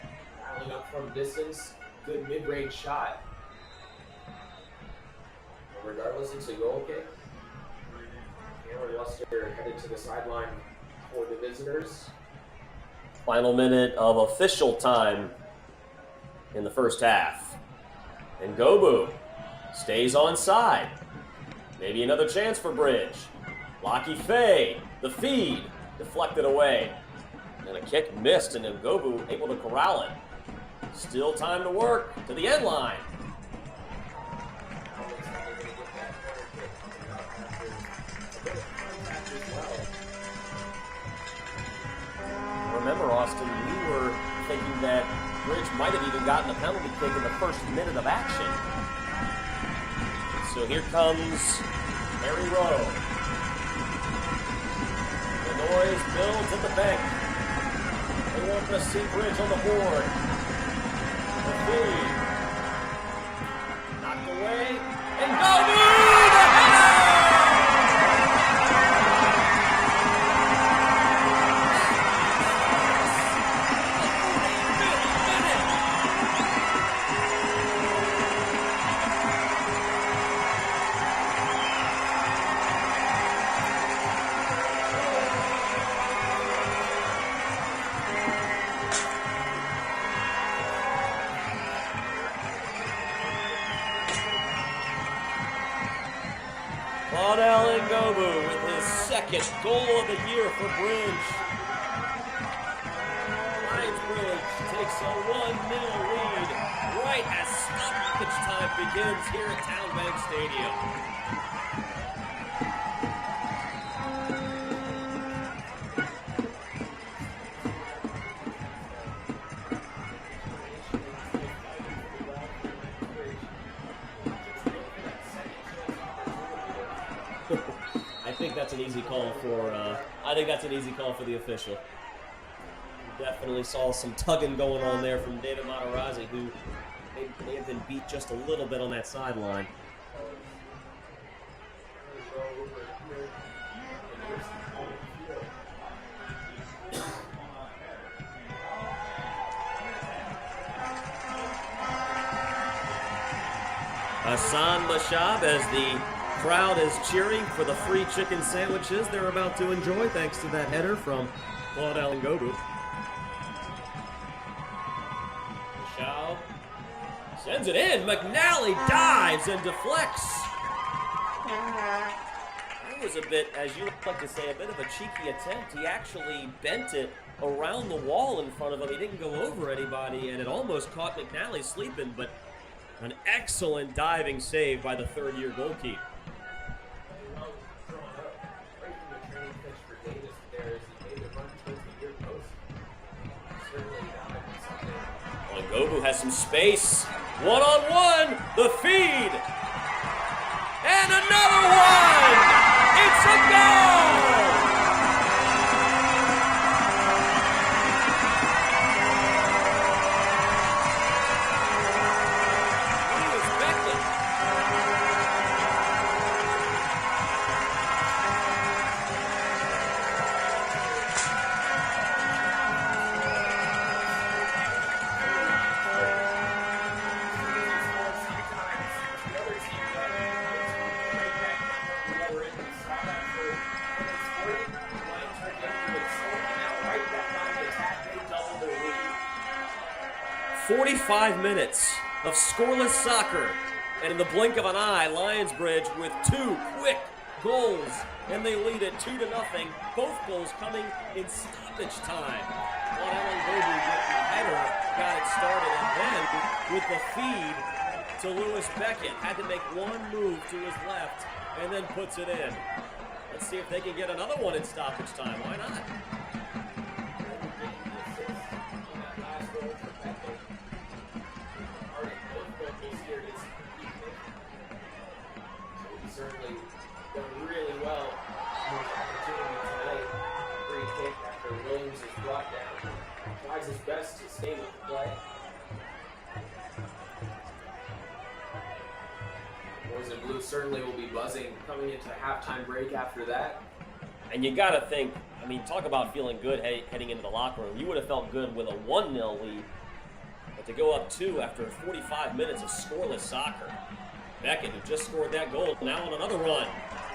rattling up from distance. Good mid-range shot. Regardless, it's a goal kick. Cameron Luster headed to the sideline for the visitors. Final minute of official time in the first half. And Gobu stays on side. Maybe another chance for Bridge. Lockie Fay, the feed, deflected away. And a kick missed, and Ngobu able to corral it. Still time to work to the end line. Remember, Austin, we were thinking that Bridge might have even gotten a penalty kick in the first minute of action. So here comes Harry Rowe. The noise builds at the bank. They want to see Bridge on the board. The feed. Knocked away. And Gobu! The header! With his second goal of the year for Bridge. Lionsbridge takes a 1-0 lead right as stoppage time begins here at Town Bank Stadium. I think that's an easy call for the official. Definitely saw some tugging going on there from David Materazzi, who may have been beat just a little bit on that sideline. Hassan Mashab, as the crowd is cheering for the free chicken sandwiches they're about to enjoy thanks to that header from Claude Ngobu. Mashab sends it in. McNally dives and deflects. That was a bit, as you like to say, a bit of a cheeky attempt. He actually bent it around the wall in front of him. He didn't go over anybody, and it almost caught McNally sleeping, but an excellent diving save by the third-year goalkeeper. Ngobu has some space. One-on-one, the feed. And another one! It's a goal! 45 minutes of scoreless soccer, and in the blink of an eye, Lionsbridge with 2 quick goals, and they lead it 2-0. Both goals coming in stoppage time. Olé Sporting header got it started, and then with the feed to Lewis Beckett, had to make one move to his left, and then puts it in. Let's see if they can get another one in stoppage time. Why not? Certainly done really well in his opportunity tonight. Free kick after Williams is brought down. Tries his best to stay with the play. Boys in blue certainly will be buzzing coming into the halftime break after that. And you got to think, I mean, talk about feeling good heading into the locker room. You would have felt good with a 1-0 lead, but to go up 2 after 45 minutes of scoreless soccer. Beckett, who just scored that goal, now on another run.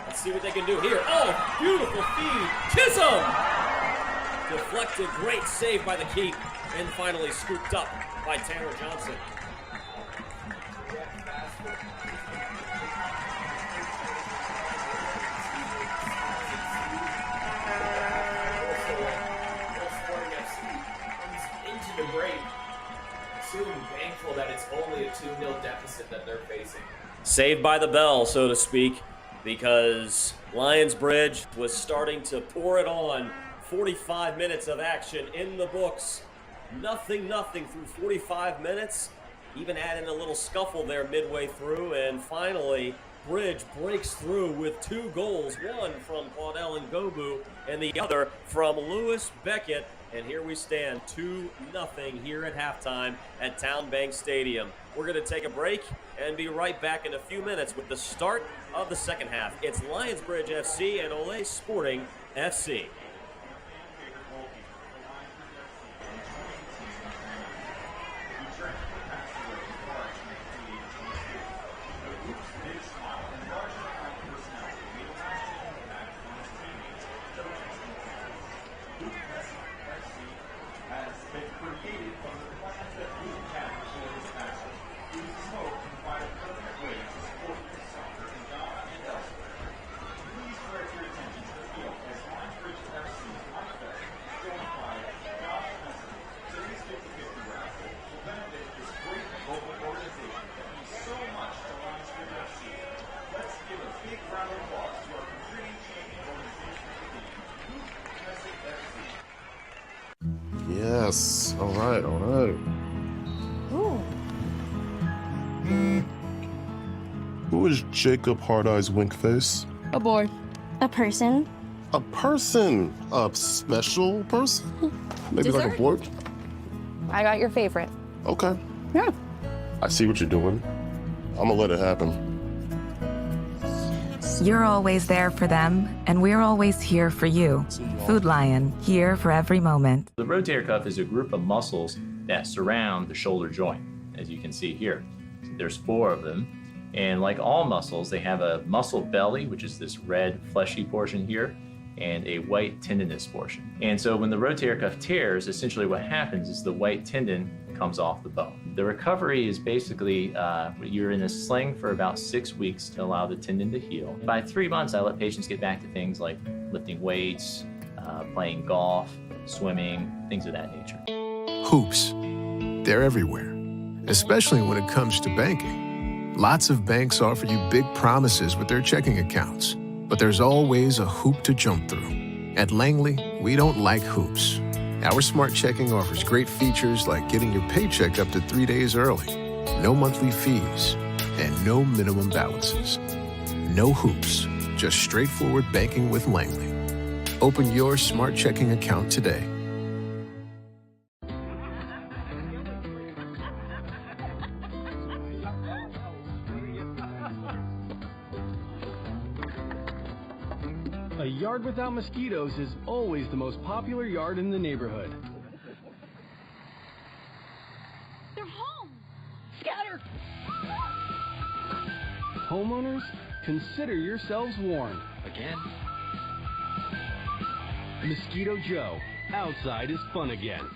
Let's see what they can do here. Oh, beautiful feed. Chisholm! Deflected, great save by the keep, and finally scooped up by Tanner Johnson. Olé Sporting FC comes into the break, soon thankful that it's only a 2-0 deficit that they're facing. Saved by the bell, so to speak, because Lionsbridge was starting to pour it on. 45 minutes of action in the books. Nothing through 45 minutes. Even add in a little scuffle there midway through, and finally, Bridge breaks through with 2 goals, one from Claudel Ngobu and the other from Lewis Beckett. And here we stand, 2-0 here at halftime at Town Bank Stadium. We're going to take a break and be right back in a few minutes with the start of the second half. It's Lionsbridge FC and Olé Sporting FC. Yes. All right. Ooh. Who is Jacob Hard Eyes Winkface? A boy. A person. A person. A special person? Maybe like a Dessert? boy? I got your favorite. Okay. Yeah. I see what you're doing. I'm gonna let it happen. You're always there for them, and we're always here for you. Food Lion, here for every moment. The rotator cuff is a group of muscles that surround the shoulder joint, as you can see here. There's 4 of them, and like all muscles, they have a muscle belly, which is this red fleshy portion here, and a white tendinous portion. And so when the rotator cuff tears, essentially what happens is the white tendon comes off the bone. The recovery is basically, you're in a sling for about 6 weeks to allow the tendon to heal. By 3 months, I let patients get back to things like lifting weights, playing golf, swimming, things of that nature. Hoops. They're everywhere, especially when it comes to banking. Lots of banks offer you big promises with their checking accounts, but there's always a hoop to jump through. At Langley, we don't like hoops. Our Smart Checking offers great features like getting your paycheck up to 3 days early, no monthly fees, and no minimum balances. No hoops, just straightforward banking with Langley. Open your Smart Checking account today. A yard without mosquitoes is always the most popular yard in the neighborhood. They're home. Scatter. Homeowners, consider yourselves warned. Again? Mosquito Joe, outside is fun again.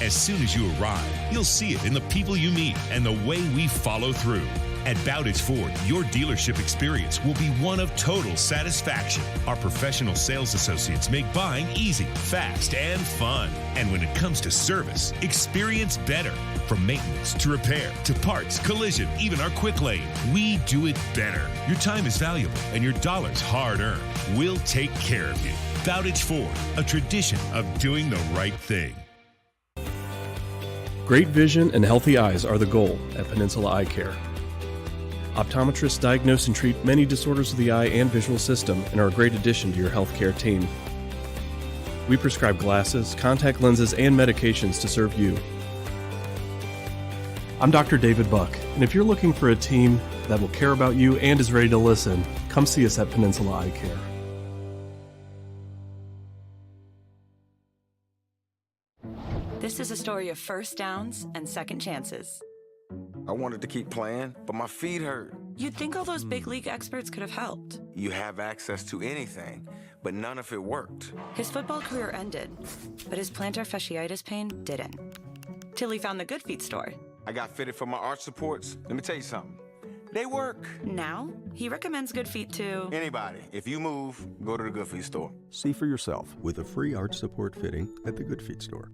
As soon as you arrive, you'll see it in the people you meet and the way we follow through. At Bowditch Ford, your dealership experience will be one of total satisfaction. Our professional sales associates make buying easy, fast, and fun. And when it comes to service, experience better. From maintenance to repair to parts, collision, even our quick lane, we do it better. Your time is valuable and your dollar's hard-earned. We'll take care of you. Bowditch Ford, a tradition of doing the right thing. Great vision and healthy eyes are the goal at Peninsula Eye Care. Optometrists diagnose and treat many disorders of the eye and visual system and are a great addition to your healthcare team. We prescribe glasses, contact lenses, and medications to serve you. I'm Dr. David Buck, and if you're looking for a team that will care about you and is ready to listen, come see us at Peninsula Eye Care. This is a story of first downs and second chances. I wanted to keep playing, but my feet hurt. You'd think all those big league experts could have helped. You have access to anything, but none of it worked. His football career ended, but his plantar fasciitis pain didn't. Till he found the Good Feet store. I got fitted for my arch supports. Let me tell you something. They work. Now, he recommends Good Feet to anybody. If you move, go to the Good Feet store. See for yourself with a free arch support fitting at the Good Feet store.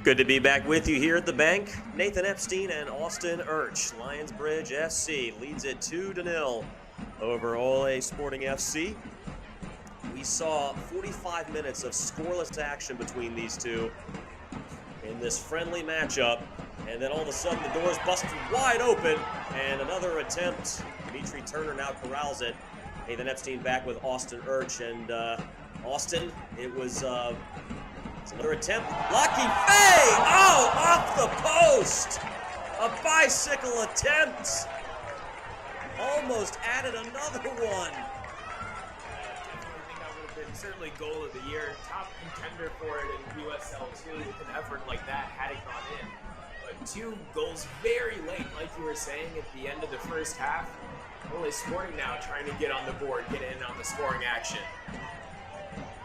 Good to be back with you here at the bank. Nathan Epstein and Austin Urch. Lionsbridge FC leads it 2-0 over Olé Sporting FC. We saw 45 minutes of scoreless action between these two in this friendly matchup, and then all of a sudden the doors busted wide open, and another attempt. Dimitri Turner now corrals it. Nathan Epstein back with Austin Urch, and Austin, it was another attempt. Lucky Faye! Oh, off the post! A bicycle attempt! Almost added another one. I think that would have been certainly goal of the year. Top contender for it in USL 2 with an effort like that had it gone in. But 2 goals very late, like you were saying, at the end of the first half. Olé Sporting now trying to get on the board, get in on the scoring action.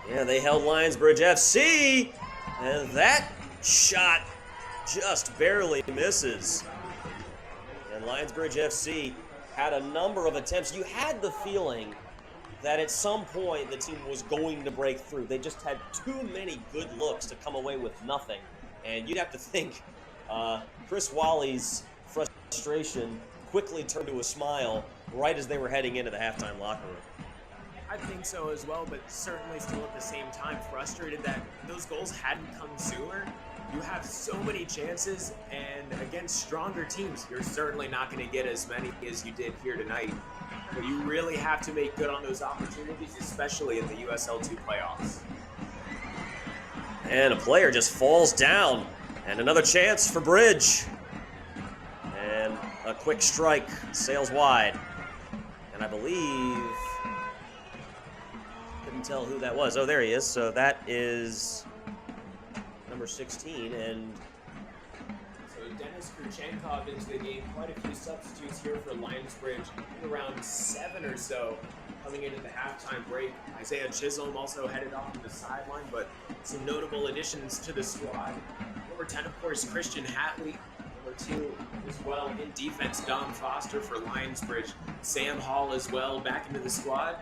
Yeah, they held Lionsbridge FC, and that shot just barely misses. And Lionsbridge FC had a number of attempts. You had the feeling that at some point the team was going to break through. They just had too many good looks to come away with nothing. And you'd have to think Chris Wally's frustration quickly turned to a smile right as they were heading into the halftime locker room. I think so as well, but certainly still at the same time frustrated that those goals hadn't come sooner. You have so many chances, and against stronger teams, you're certainly not going to get as many as you did here tonight. But you really have to make good on those opportunities, especially in the USL 2 playoffs. And a player just falls down, and another chance for Bridge. And a quick strike sails wide. And I believe, couldn't tell who that was. Oh, there he is. So that is number 16. And so Dennis Kurchenkov into the game. Quite a few substitutes here for Lionsbridge. Around 7 or so coming into the halftime break. Isaiah Chisholm also headed off to the sideline, but some notable additions to the squad. Number 10, of course, Christian Hatley. Number 2 as well in defense, Dom Foster for Lionsbridge. Sam Hall as well back into the squad.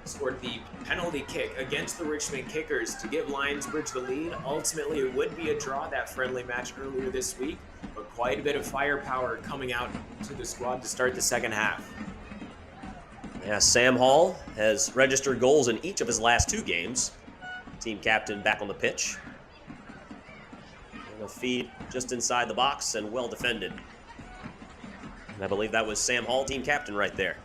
Scored the penalty kick against the Richmond Kickers to give Lionsbridge the lead. Ultimately, it would be a draw, that friendly match earlier this week, but quite a bit of firepower coming out to the squad to start the second half. yeah, Sam Hall has registered goals in each of his last 2 games. Team captain back on the pitch. And a feed just inside the box and well defended. And I believe that was Sam Hall, team captain, right there.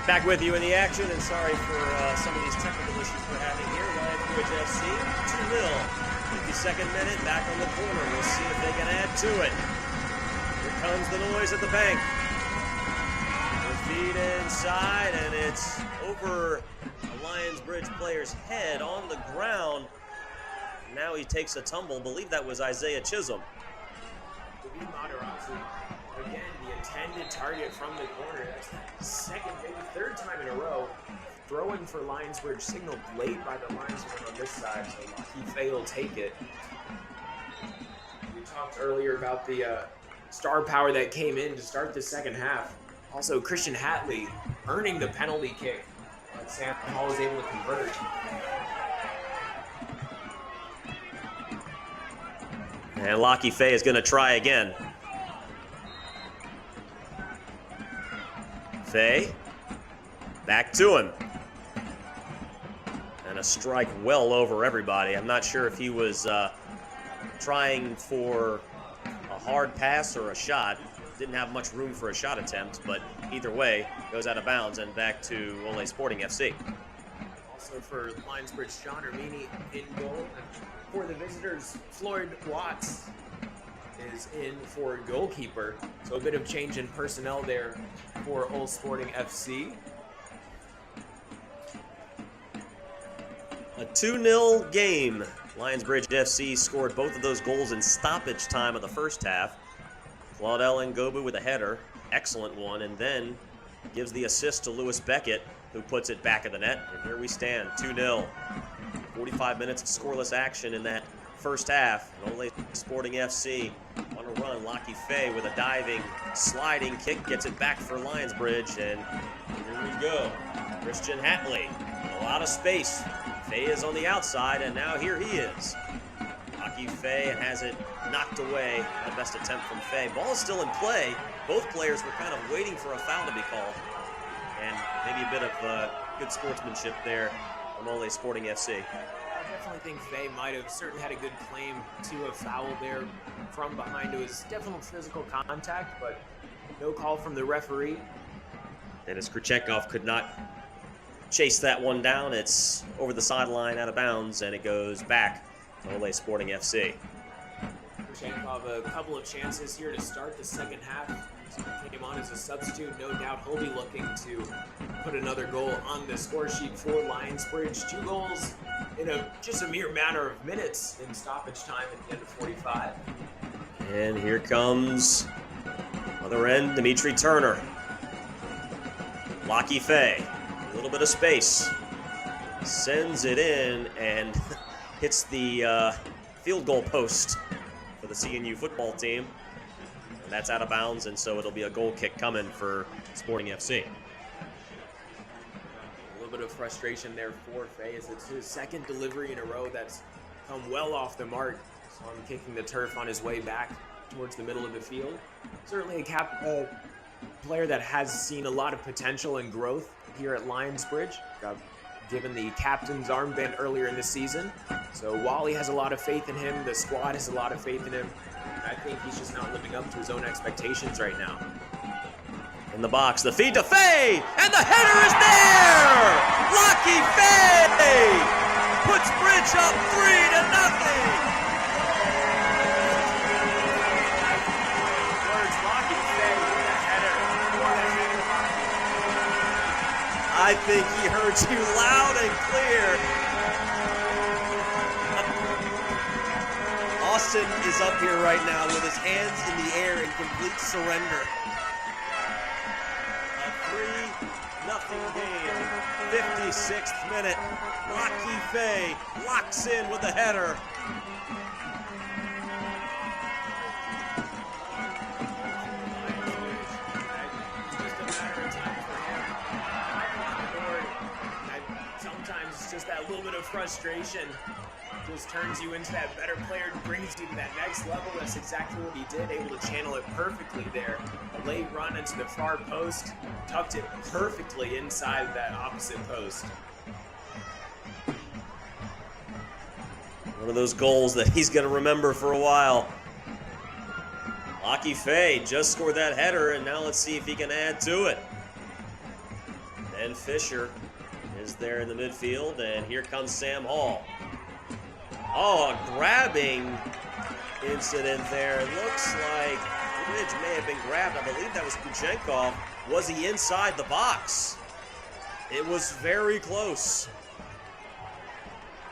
Back with you in the action, and sorry for some of these technical issues we're having here. Lionsbridge FC, 2-0. 52nd minute, back on the corner. We'll see if they can add to it. Here comes the noise at the bank. The feed inside, and it's over the Lionsbridge player's head on the ground. Now he takes a tumble. I believe that was Isaiah Chisholm. Again, the intended target from the corner. That's the second, maybe third time in a row. Throwing for Lionsbridge, signaled late by the linesman on this side, so Lucky Faye will take it. We talked earlier about the star power that came in to start the second half. Also, Christian Hatley earning the penalty kick. Sam Hall was able to convert. And Lucky Faye is going to try again. Faye, back to him. And a strike well over everybody. I'm not sure if he was trying for a hard pass or a shot. Didn't have much room for a shot attempt, but either way, goes out of bounds and back to Olé Sporting FC. Also for Lionsbridge, John Armini in goal. For the visitors, Floyd Watts is in for goalkeeper. So a bit of change in personnel there for Olé Sporting FC. A 2-0 game. Lionsbridge FC scored both of those goals in stoppage time of the first half. Claudel Ngobu with a header, excellent one, and then gives the assist to Lewis Beckett, who puts it back of the net. And here we stand, 2-0. 45 minutes of scoreless action in that first half. And Olé Sporting FC on a run. Lucky Faye with a diving, sliding kick gets it back for Lionsbridge. And here we go. Christian Hatley, a lot of space. Faye is on the outside, and now here he is. Lucky Faye has it knocked away. Not best attempt from Faye. Ball is still in play. Both players were kind of waiting for a foul to be called. And maybe a bit of good sportsmanship there from Olé Sporting FC. I definitely think Faye might have certainly had a good claim to a foul there from behind. It was definitely physical contact, but no call from the referee. Dennis Krchekov could not chase that one down. It's over the sideline, out of bounds, and it goes back to Olé Sporting FC. Krchekov a couple of chances here to start the second half. Came on as a substitute. No doubt he'll be looking to put another goal on the score sheet for Lionsbridge. 2 goals in just a mere matter of minutes in stoppage time at the end of 45. And here comes other end, Dimitri Turner. Lucky Faye, a little bit of space. Sends it in and hits the field goal post for the CNU football team. And that's out of bounds, and so it'll be a goal kick coming for Sporting FC. A little bit of frustration there for Faye as it's his second delivery in a row that's come well off the mark. Saw him kicking the turf on his way back towards the middle of the field. Certainly a player that has seen a lot of potential and growth here at Lionsbridge. Got given the captain's armband earlier in the season. So Wally has a lot of faith in him. The squad has a lot of faith in him. I think he's just not living up to his own expectations right now. In the box, the feed to Faye, and the header is there! Lucky Faye puts Bridge up 3-0. I think he heard you loud and clear. Austin is up here right now with his hands in the air in complete surrender. A 3-0 game, 56th minute. Lucky Faye locks in with the header. Just that little bit of frustration just turns you into that better player and brings you to that next level. That's exactly what he did, able to channel it perfectly there. A late run into the far post, tucked it perfectly inside that opposite post. One of those goals that he's going to remember for a while. Lucky Faye just scored that header, and now let's see if he can add to it. And Fisher is there in the midfield, and here comes Sam Hall. Oh, a grabbing incident there. It looks like Bridge may have been grabbed. I believe that was Kuchenkov. Was he inside the box? It was very close.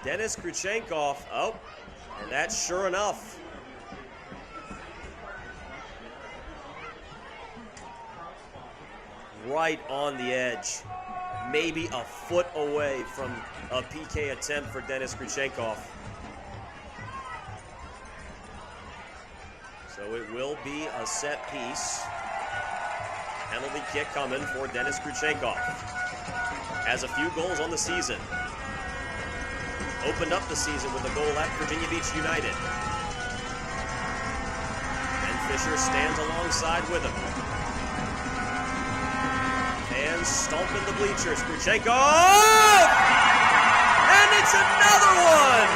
Denis Kuchenkov, oh, and that's sure enough. Right on the edge. Maybe a foot away from a PK attempt for Denis Kuchenkov. So it will be a set piece. Penalty kick coming for Denis Kuchenkov. Has a few goals on the season. Opened up the season with a goal at Virginia Beach United. And Fisher stands alongside with him. Fans stomping the bleachers. Kuchenkov! And it's another one!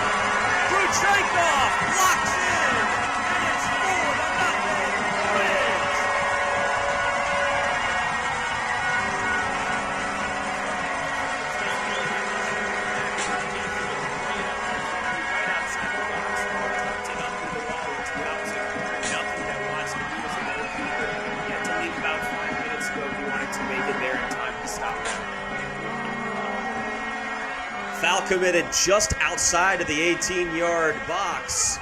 Kuchenkov locks in! And it's 4-0 Bridge! Foul committed just outside of the 18-yard box.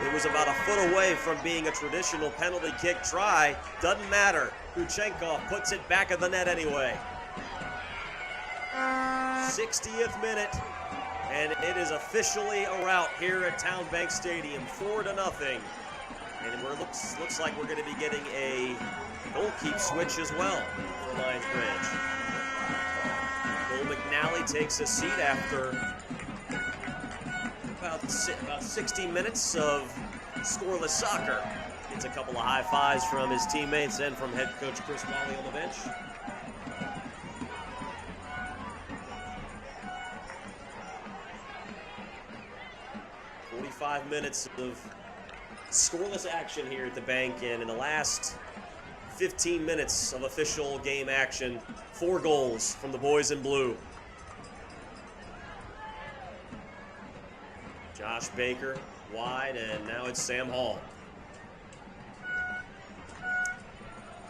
It was about a foot away from being a traditional penalty kick try. Doesn't matter. Kuchenkov puts it back of the net anyway. 60th minute, and it is officially a rout here at Town Bank Stadium, 4-0. And it looks like we're going to be getting a goalkeep switch as well for Lionsbridge. McNally takes a seat after about 60 minutes of scoreless soccer. Gets a couple of high fives from his teammates and from head coach Chris Wally on the bench. "45 minutes of scoreless action here at the bank, and in the last 15 minutes of official game action, 4 goals from the boys in blue. Josh Baker wide, and now it's Sam Hall.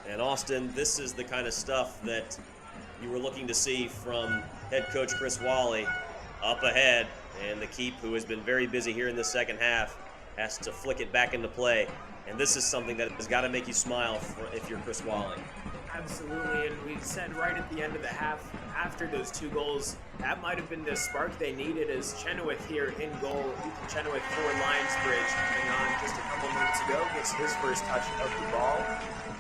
And Austin, this is the kind of stuff that you were looking to see from head coach Chris Wally. Up ahead, and the keep, who has been very busy here in the second half, has to flick it back into play. And this is something that has got to make you smile if you're Chris Wally. Absolutely, and we said right at the end of the half, after those 2 goals, that might have been the spark they needed, as Chenoweth here in goal. Ethan Chenoweth for Lionsbridge, coming on just a couple minutes ago, gets his first touch of the ball.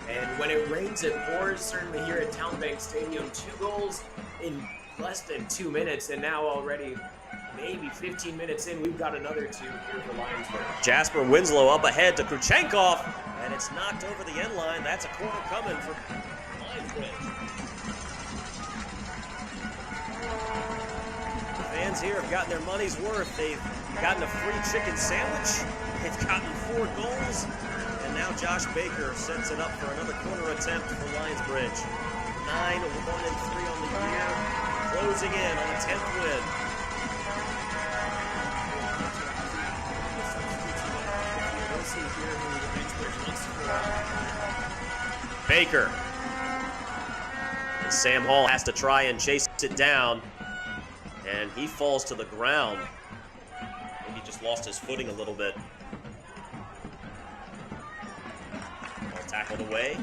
And when it rains, it pours, certainly here at Town Bank Stadium. 2 goals in less than 2 minutes, and now already maybe 15 minutes in, we've got another 2 here for Lionsbridge. Jasper Winslow up ahead to Kuchenkov, and it's knocked over the end line. That's a corner coming for Lionsbridge. The fans here have gotten their money's worth. They've gotten a free chicken sandwich. They've gotten 4 goals. And now Josh Baker sets it up for another corner attempt for Lionsbridge. 9-1-3 on the year. Closing in on a 10th win. Baker. And Sam Hall has to try and chase it down. And he falls to the ground. Maybe just lost his footing a little bit. Well tackled away.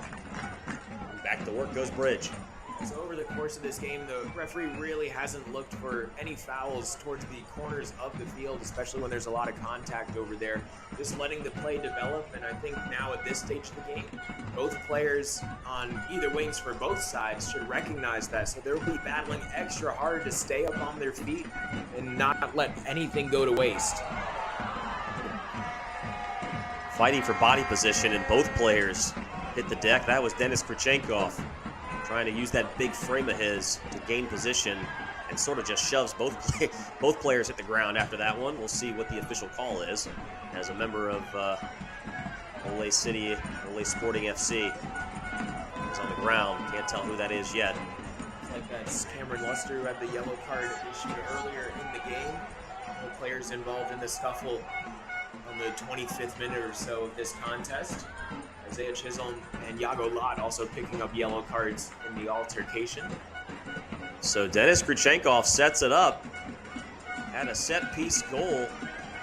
Back to work goes Bridge. So over the course of this game, the referee really hasn't looked for any fouls towards the corners of the field, especially when there's a lot of contact over there. Just letting the play develop, and I think now at this stage of the game, both players on either wings for both sides should recognize that. So they'll be battling extra hard to stay up on their feet and not let anything go to waste. Fighting for body position, and both players hit the deck. That was Denis Kuchenkov, trying to use that big frame of his to gain position, and sort of just shoves both players hit the ground after that one. We'll see what the official call is. As a member of Olé Sporting FC is on the ground. Can't tell who that is yet. It's like That's Cameron Luster, who had the yellow card issued earlier in the game. No players involved in the scuffle on the 25th minute or so of this contest. Isaiah Chisholm and Yago Lott also picking up yellow cards in the altercation. So Denis Krychenkov sets it up. Had a set-piece goal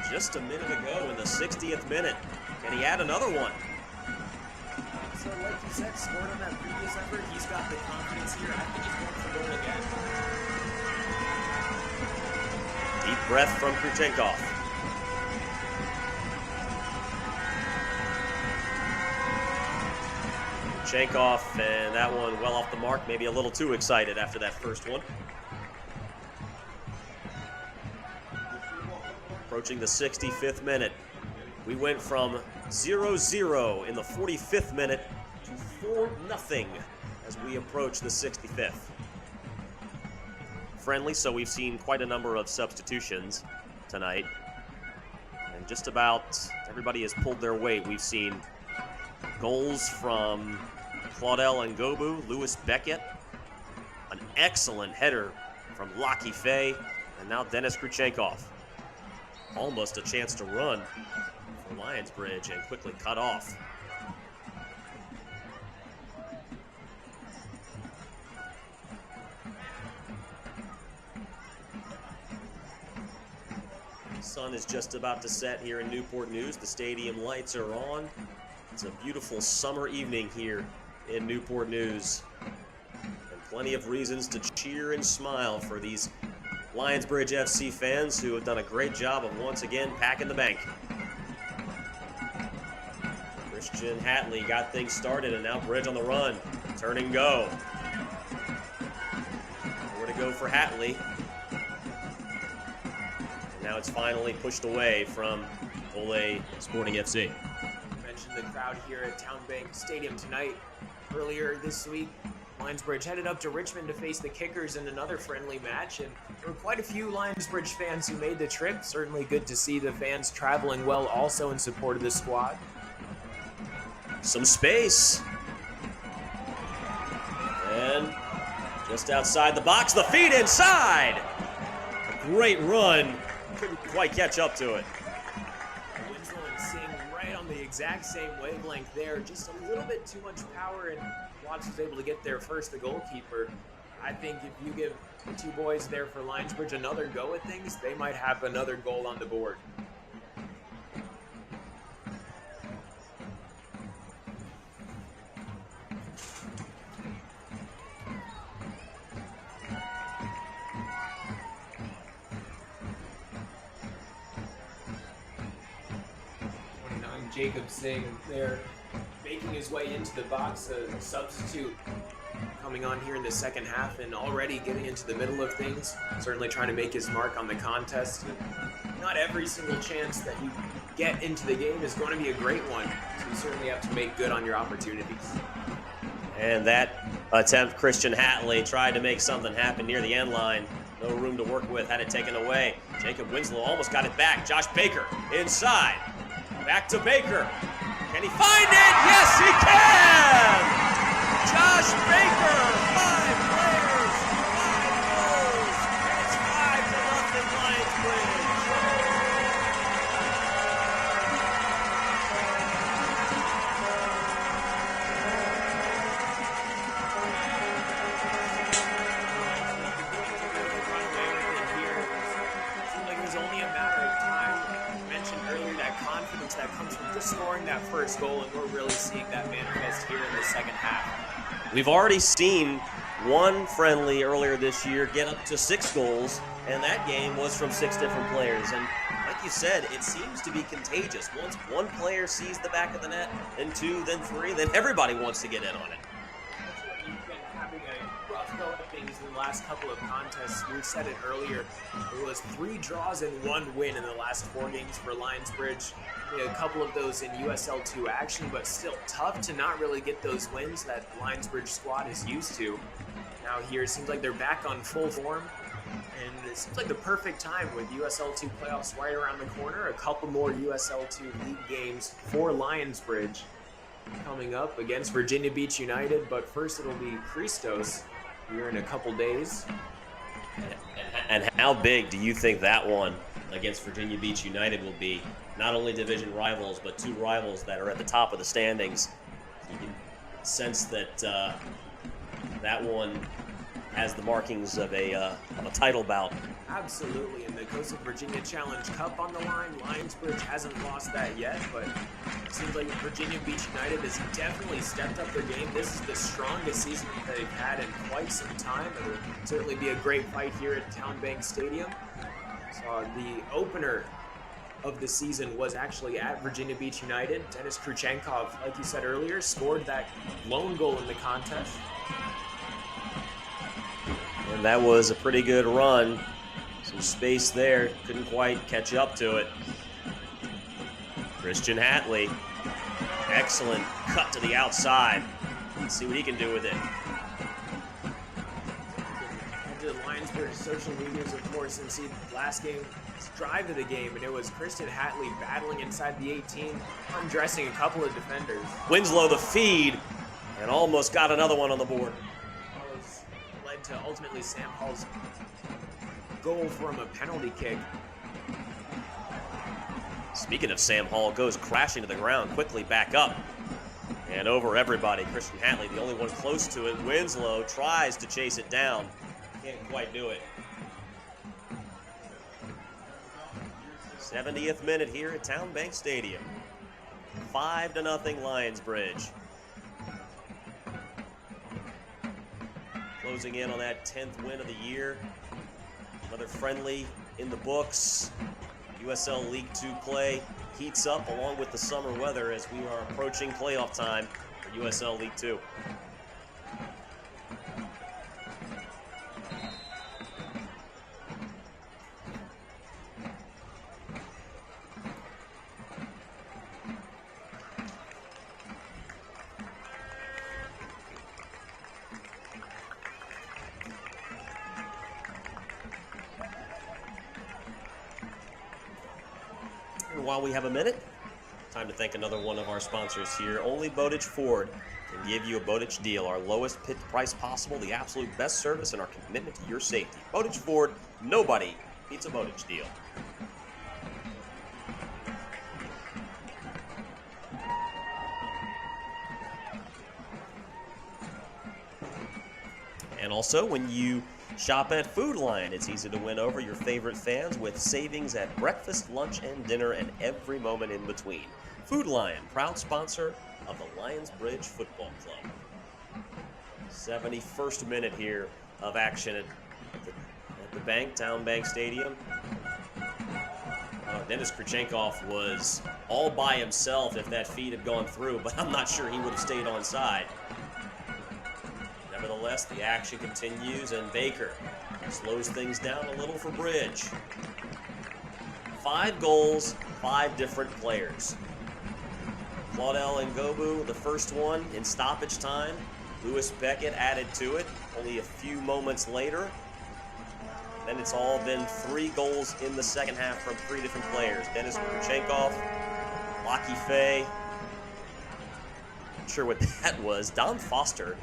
just a minute ago in the 60th minute. Can he add another one? So like you said, scored on that previous effort. He's got the confidence here. I think he's going for goal again. Deep breath from Krychenkov. Krychenkov, and that one well off the mark. Maybe a little too excited after that first one. Approaching the 65th minute. We went from 0-0 in the 45th minute to 4-0 as we approach the 65th. Friendly, so we've seen quite a number of substitutions tonight. And just about everybody has pulled their weight. We've seen goals from Claudel Ngobu, Lewis Beckett, an excellent header from Lachie Fay, and now Denis Krychenkov. Almost a chance to run for Lionsbridge and quickly cut off. The sun is just about to set here in Newport News. The stadium lights are on. It's a beautiful summer evening here in Newport News. And plenty of reasons to cheer and smile for these Lionsbridge FC fans who have done a great job of once again packing the bank. Christian Hatley got things started, and now Bridge on the run. Turn and go. Where to go for Hatley. And now it's finally pushed away from Olé Sporting FC. You mentioned the crowd here at Town Bank Stadium tonight. Earlier this week, Lionsbridge headed up to Richmond to face the Kickers in another friendly match, and there were quite a few Lionsbridge fans who made the trip. Certainly good to see the fans traveling well also in support of the squad. Some space. And just outside the box, the feed inside. A great run. Couldn't quite catch up to it. Winslow and Singh right on the exact same wavelength there. Just a little bit too much power, and Watts was able to get there first, the goalkeeper. I think if you give the two boys there for Lionsbridge another go at things, they might have another goal on the board. Jacob Singh there making his way into the box, a substitute coming on here in the second half and already getting into the middle of things, certainly trying to make his mark on the contest. Not every single chance that you get into the game is going to be a great one, so you certainly have to make good on your opportunities. And that attempt, Christian Hatley tried to make something happen near the end line. No room to work with, had it taken away. Jacob Winslow almost got it back. Josh Baker inside. Back to Baker. Can he find it? Yes, he can! Josh Baker, 5 players, 5 goals, and it's 5-0 Lionsbridge. Seemed like it was only a matter of time. You mentioned earlier that confidence that comes from just scoring that first goal, and we're really seeing that manifest here in the second half. We've already seen one friendly earlier this year get up to 6 goals, and that game was from 6 different players. And like you said, it seems to be contagious. Once one player sees the back of the net, then 2, then 3, then everybody wants to get in on it. You've been having a rough go at things in the last couple of contests. We said it earlier. It was 3 draws and 1 win in the last 4 games for Lionsbridge. A couple of those in USL 2 action, but still tough to not really get those wins that the Lionsbridge squad is used to. Now here it seems like they're back on full form, and it seems like the perfect time with USL 2 playoffs right around the corner. A couple more USL 2 league games for Lionsbridge coming up against Virginia Beach United, but first it'll be Christos here in a couple days. And how big do you think that one against Virginia Beach United will be? Not only division rivals, but two rivals that are at the top of the standings. You can sense that that one has the markings of a title bout. Absolutely, and the Coastal Virginia Challenge Cup on the line. Lionsbridge hasn't lost that yet, but it seems like Virginia Beach United has definitely stepped up their game. This is the strongest season that they've had in quite some time. It will certainly be a great fight here at Town Bank Stadium. So the opener of the season was actually at Virginia Beach United. Dennis Kruchenkov, like you said earlier, scored that lone goal in the contest. And that was a pretty good run. Some space there, couldn't quite catch up to it. Christian Hatley, excellent cut to the outside. Let's see what he can do with it. Head to the Lionsbridge social medias, of course, and see last game's drive to the game, and it was Christian Hatley battling inside the 18, undressing a couple of defenders. Winslow the feed, and almost got another one on the board. Led to ultimately Sam Hall's goal from a penalty kick. Speaking of Sam Hall, goes crashing to the ground, quickly back up. And over everybody, Christian Hatley, the only one close to it. Winslow tries to chase it down. Can't quite do it. 70th minute here at Town Bank Stadium. 5-0 Lionsbridge. Closing in on that 10th win of the year. Another friendly in the books. USL League 2 play heats up along with the summer weather as we are approaching playoff time for USL League 2. While we have a minute, time to thank another one of our sponsors here. Only Bowditch Ford can give you a Bowditch deal. Our lowest pit price possible, the absolute best service, and our commitment to your safety. Bowditch Ford, nobody beats a Bowditch deal. And also, when you shop at Food Lion, it's easy to win over your favorite fans with savings at breakfast, lunch, and dinner, and every moment in between. Food Lion, proud sponsor of the Lionsbridge Football Club. 71st minute here of action at the bank, Town Bank Stadium. Dennis Kruchenkov was all by himself if that feed had gone through, but I'm not sure he would have stayed on side. Nevertheless, the action continues, and Baker slows things down a little for Bridge. 5 goals, 5 different players. Claudel Ngobu, the first one in stoppage time. Lewis Beckett added to it only a few moments later. Then it's all been 3 goals in the second half from 3 different players. Dennis Kruchenkov, Lockie Fay. Not sure what that was. Don Foster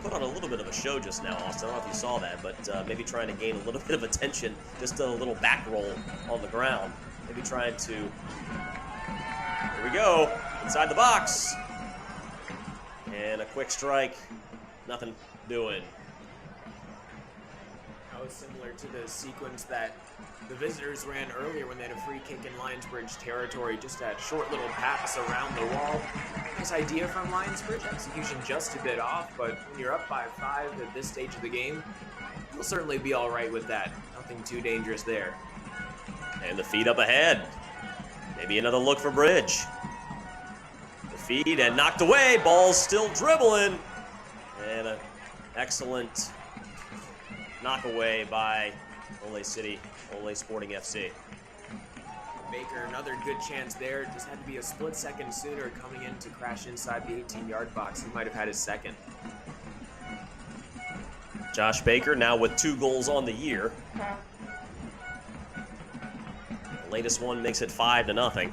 put on a little bit of a show just now, Austin. I don't know if you saw that, but maybe trying to gain a little bit of attention. Just a little back roll on the ground. Maybe trying to... Here we go. Inside the box. And a quick strike. Nothing doing. That was similar to the sequence that the visitors ran earlier when they had a free kick in Lionsbridge territory. Just that short little pass around the wall. Nice idea from Lionsbridge. Execution just a bit off, but when you're up by 5 at this stage of the game, you'll certainly be all right with that. Nothing too dangerous there. And the feed up ahead. Maybe another look for Bridge. The feed and knocked away. Ball's still dribbling. And an excellent knock away by Olé Sporting FC. Baker, another good chance there. Just had to be a split second sooner coming in to crash inside the 18-yard box. He might have had his second. Josh Baker now with 2 goals on the year. The latest one makes it 5-0.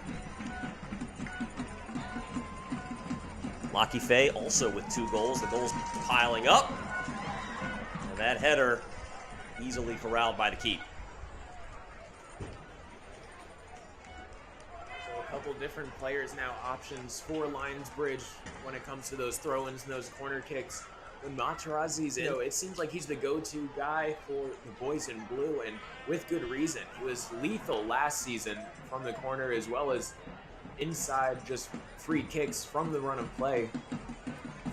Lockie Fay also with 2 goals. The goals piling up. that header easily corralled by the keep. So a couple different players now, options for Lionsbridge when it comes to those throw-ins and those corner kicks. When Materazzi's in, it seems like he's the go-to guy for the boys in blue, and with good reason. He was lethal last season from the corner, as well as inside, just free kicks from the run of play.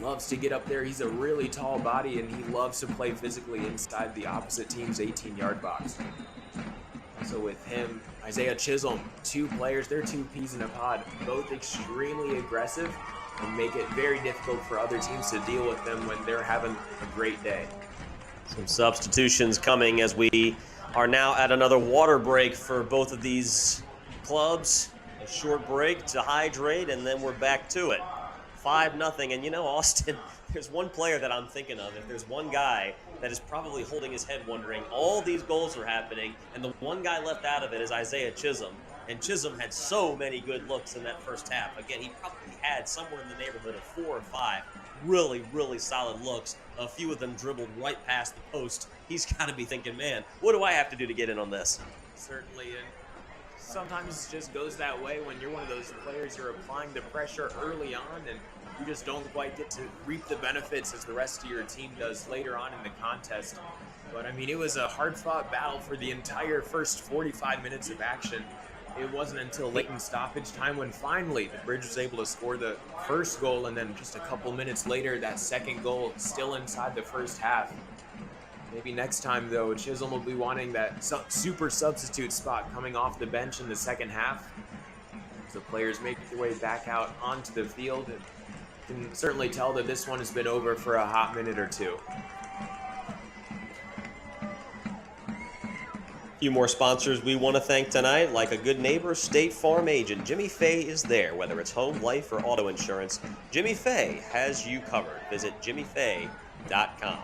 Loves to get up there. He's a really tall body, and he loves to play physically inside the opposite team's 18-yard box. Also with him, Isaiah Chisholm, two players, they're two peas in a pod, both extremely aggressive and make it very difficult for other teams to deal with them when they're having a great day. Some substitutions coming as we are now at another water break for both of these clubs. A short break to hydrate, and then we're back to it. 5-0, and you know, Austin, there's one player that I'm thinking of. If there's one guy that is probably holding his head wondering, all these goals are happening, and the one guy left out of it is Isaiah Chisholm. And Chisholm had so many good looks in that first half. Again, he probably had somewhere in the neighborhood of 4 or 5 really, really solid looks. A few of them dribbled right past the post. He's got to be thinking, man, what do I have to do to get in on this? Certainly, and sometimes it just goes that way when you're one of those players who are applying the pressure early on, and you just don't quite get to reap the benefits as the rest of your team does later on in the contest. But, I mean, it was a hard-fought battle for the entire first 45 minutes of action. It wasn't until late in stoppage time when finally the Bridge was able to score the first goal, and then just a couple minutes later, that second goal still inside the first half. Maybe next time, though, Chisholm will be wanting that super substitute spot coming off the bench in the second half. As the players make their way back out onto the field, and you can certainly tell that this one has been over for a hot minute or two. A few more sponsors we want to thank tonight. Like a good neighbor, State Farm agent Jimmy Fay is there. Whether it's home, life, or auto insurance, Jimmy Fay has you covered. Visit jimmyfay.com.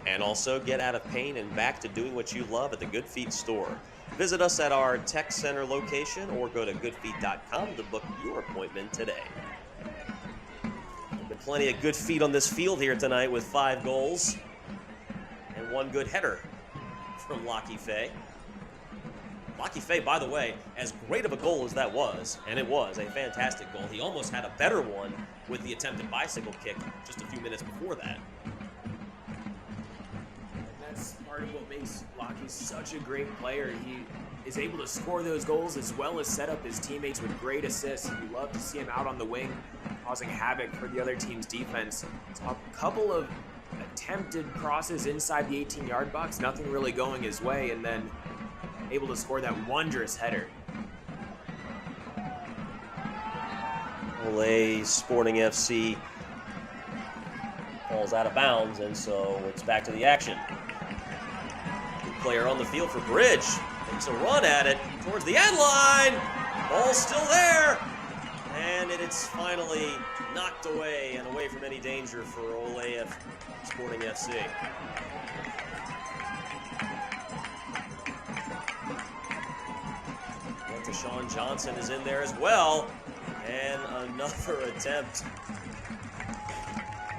And also get out of pain and back to doing what you love at the Good Feet store. Visit us at our Tech Center location or go to goodfeet.com to book your appointment today. There's been plenty of good feet on this field here tonight with 5 goals and 1 good header from Lockie Fay. Lockie Fay, by the way, as great of a goal as that was, and it was a fantastic goal, he almost had a better one with the attempted bicycle kick just a few minutes before that. That's part of what makes Lockie such a great player. He is able to score those goals as well as set up his teammates with great assists. You love to see him out on the wing, causing havoc for the other team's defense. A couple of attempted crosses inside the 18-yard box, nothing really going his way, and then able to score that wondrous header. Olé Sporting FC falls out of bounds, and so it's back to the action. Good player on the field for Bridge. Takes a run at it towards the end line. Ball's still there. And it's finally knocked away and away from any danger for Olé Sporting FC. And Deshaun Johnson is in there as well. And another attempt.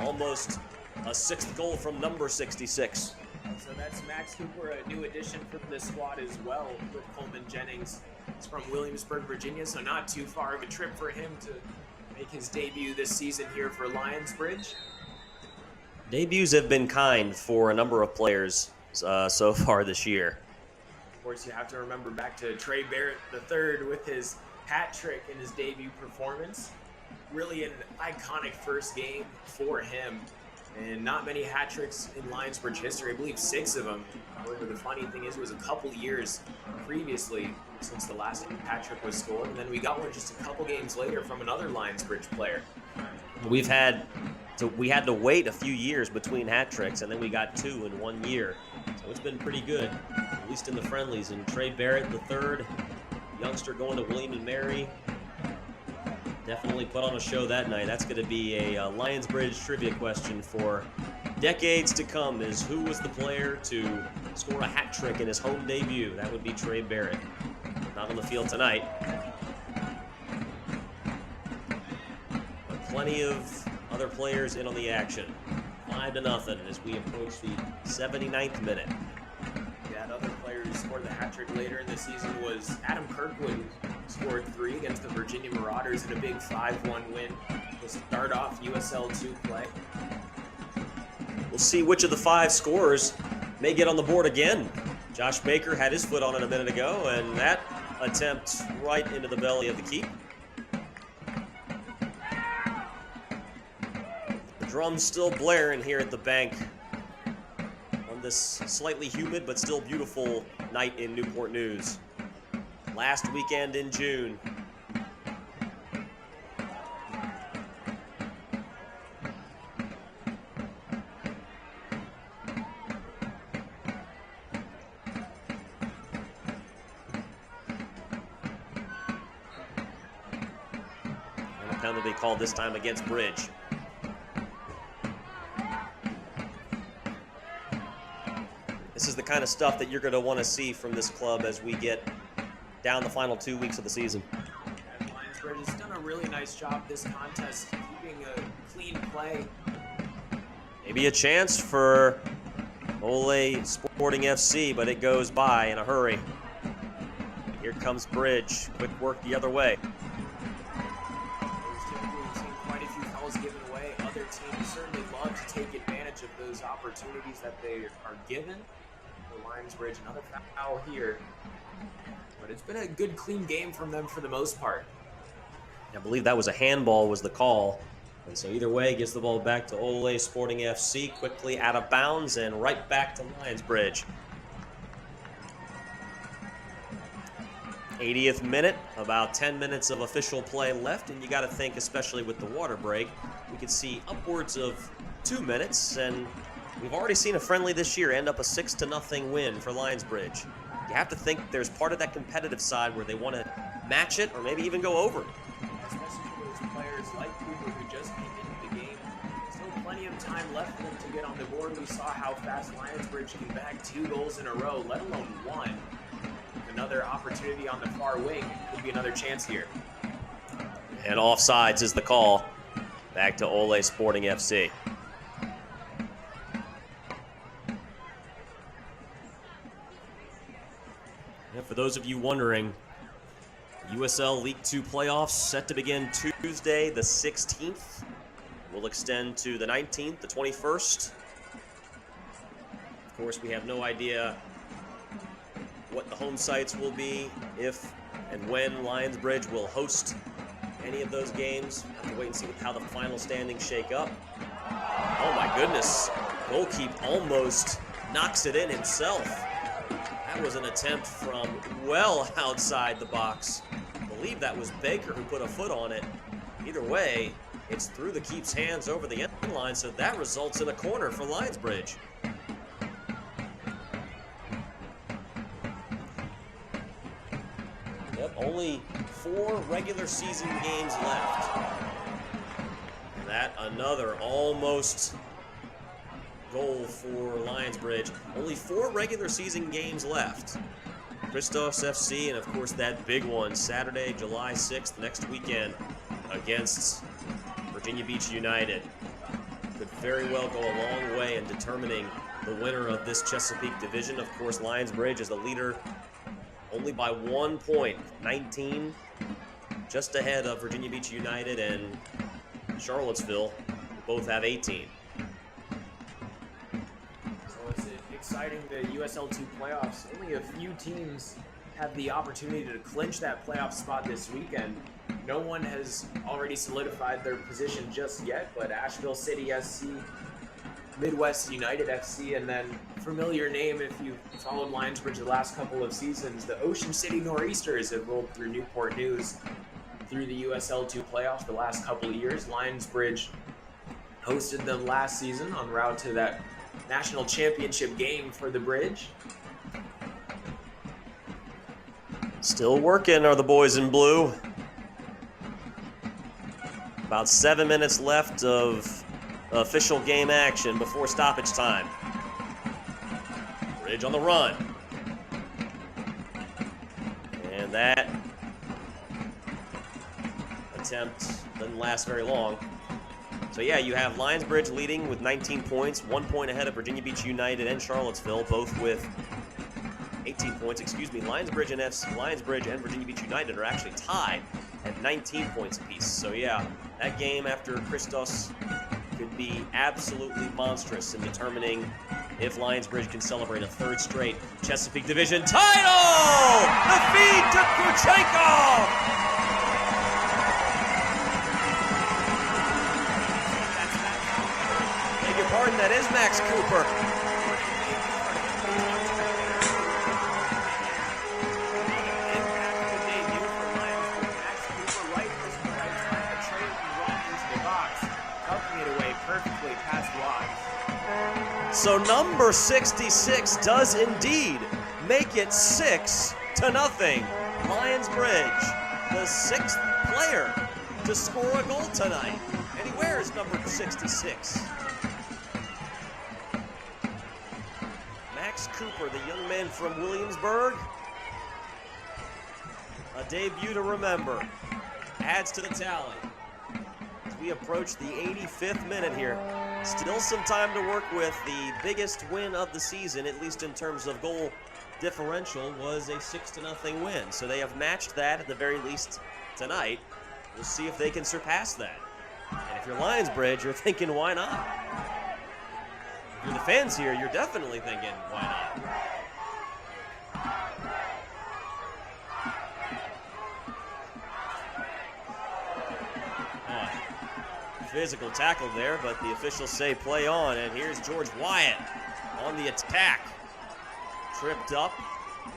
Almost a 6th goal from number 66. So that's Max Cooper, a new addition for the squad as well, with Coleman Jennings. He's from Williamsburg, Virginia, so not too far of a trip for him to make his debut this season here for Lionsbridge. Debuts have been kind for a number of players so far this year. Of course, you have to remember back to Trey Barrett III with his hat trick in his debut performance. Really an iconic first game for him. And not many hat tricks in Lionsbridge history. I believe 6 of them. However, the funny thing is, it was a couple years previously since the last hat trick was scored. And then we got one just a couple games later from another Lionsbridge player. We had to wait a few years between hat tricks, and then we got 2 in 1 year. So it's been pretty good, at least in the friendlies. And Trey Barrett III, youngster going to William & Mary, definitely put on a show that night. That's going to be a Lionsbridge trivia question for decades to come, is who was the player to score a hat trick in his home debut? That would be Trey Barrett. Not on the field tonight. But plenty of other players in on the action. 5-0 as we approach the 79th minute. That other player who scored the hat trick later in the season was Adam Kirkwood, who scored 3 against the Virginia Marauders in a big 5-1 win to start off USL 2 play. We'll see which of the 5 scorers may get on the board again. Josh Baker had his foot on it a minute ago, and that attempt right into the belly of the keep. The drums still blaring here at the bank on this slightly humid but still beautiful night in Newport News. Last weekend in June. Penalty called this time against Bridge. This is the kind of stuff that you're going to want to see from this club as we get down the final 2 weeks of the season. And Lionsbridge has done a really nice job this contest, keeping a clean play. Maybe a chance for Olé Sporting FC, but it goes by in a hurry. Here comes Bridge. Quick work the other way. Given away. Other teams certainly love to take advantage of those opportunities that they are given. The Lionsbridge, another foul here. But it's been a good, clean game from them for the most part. I believe that was a handball was the call. And so either way, gets the ball back to Olé Sporting FC, quickly out of bounds and right back to Lionsbridge. 80th minute, about 10 minutes of official play left, and you got to think, especially with the water break, we could see upwards of 2 minutes, and we've already seen a friendly this year end up a 6-0 win for Lionsbridge. You have to think there's part of that competitive side where they want to match it or maybe even go over. Especially for those players like Cooper who just came into the game. Still plenty of time left for them to get on the board. We saw how fast Lionsbridge can bag 2 goals in a row, let alone 1. Another opportunity on the far wing. Could be another chance here. And offsides is the call. Back to Olé Sporting FC. And for those of you wondering, USL League 2 playoffs set to begin Tuesday the 16th. Will extend to the 19th, the 21st. Of course, we have no idea what the home sites will be, if and when Lionsbridge will host any of those games. Have to wait and see how the final standings shake up. Oh my goodness, goalkeeper almost knocks it in himself. That was an attempt from well outside the box. I believe that was Baker who put a foot on it. Either way, it's through the keeper's hands over the end line, so that results in a corner for Lionsbridge. Yep, only 4 regular season games left. And that another almost goal for Lionsbridge. Only 4 regular season games left. Christos FC, and of course that big one, Saturday, July 6th, next weekend, against Virginia Beach United. Could very well go a long way in determining the winner of this Chesapeake division. Of course, Lionsbridge is the leader only by 1 point, 19, just ahead of Virginia Beach United and Charlottesville, who both have 18. So it's exciting, the USL 2 playoffs. Only a few teams have the opportunity to clinch that playoff spot this weekend. No one has already solidified their position just yet, but Asheville City SC, Midwest United FC, and then familiar name if you've followed Lionsbridge the last couple of seasons, the Ocean City Nor'easters have rolled through Newport News through the USL 2 playoffs the last couple of years. Lionsbridge hosted them last season en route to that national championship game for the Bridge. Still working are the boys in blue. About 7 minutes left of official game action before stoppage time. Bridge on the run. And that attempt doesn't last very long. So yeah, you have Lionsbridge leading with 19 points, 1 point ahead of Virginia Beach United and Charlottesville, both with 18 points. Lionsbridge and Virginia Beach United are actually tied at 19 points apiece. So yeah, that game after Christos could be absolutely monstrous in determining if Lionsbridge can celebrate a third straight Chesapeake Division title! The feed to Kruchenkov! Beg your pardon, that is Max Cooper. Perfectly past Watts. So number 66 does indeed make it 6-0. Lionsbridge, the 6th player to score a goal tonight. And he wears number 66. Max Cooper, the young man from Williamsburg. A debut to remember. Adds to the tally. We approach the 85th minute here. Still some time to work with. The biggest win of the season, at least in terms of goal differential, was a 6-0 win. So they have matched that at the very least tonight. We'll see if they can surpass that. And if you're Lionsbridge, you're thinking, why not? If you're the fans here, you're definitely thinking, why not? Physical tackle there, but the officials say play on, and here's George Wyatt on the attack. Tripped up.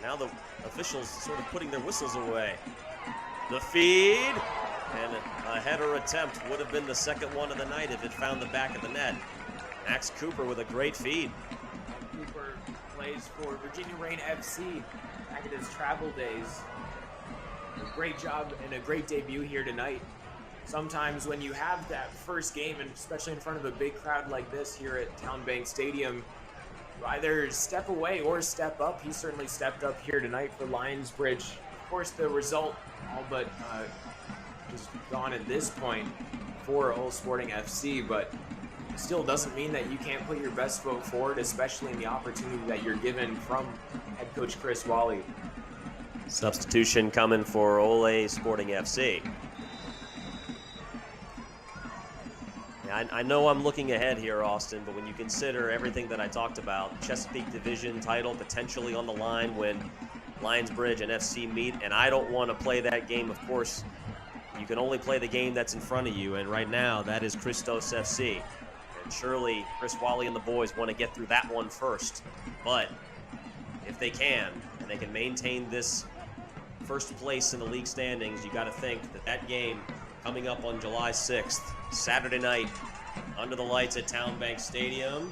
Now the officials sort of putting their whistles away. The feed, and a header attempt would have been the second one of the night if it found the back of the net. Max Cooper with a great feed. Cooper plays for Virginia Rain FC back in his travel days. A great job and a great debut here tonight. Sometimes when you have that first game, and especially in front of a big crowd like this here at Town Bank Stadium, you either step away or step up. He certainly stepped up here tonight for Lionsbridge. Of course, the result all but just gone at this point for Olé Sporting FC, but still doesn't mean that you can't put your best foot forward, especially in the opportunity that you're given from head coach Chris Wally. Substitution coming for Olé Sporting FC. I know I'm looking ahead here, Austin, but when you consider everything that I talked about, Chesapeake Division title potentially on the line when Lionsbridge and FC meet, and I don't want to play that game, of course. You can only play the game that's in front of you, and right now that is Christos FC. And surely Chris Wally and the boys want to get through that one first. But if they can, and they can maintain this first place in the league standings, you got to think that that game coming up on July 6th, Saturday night, under the lights at Town Bank Stadium,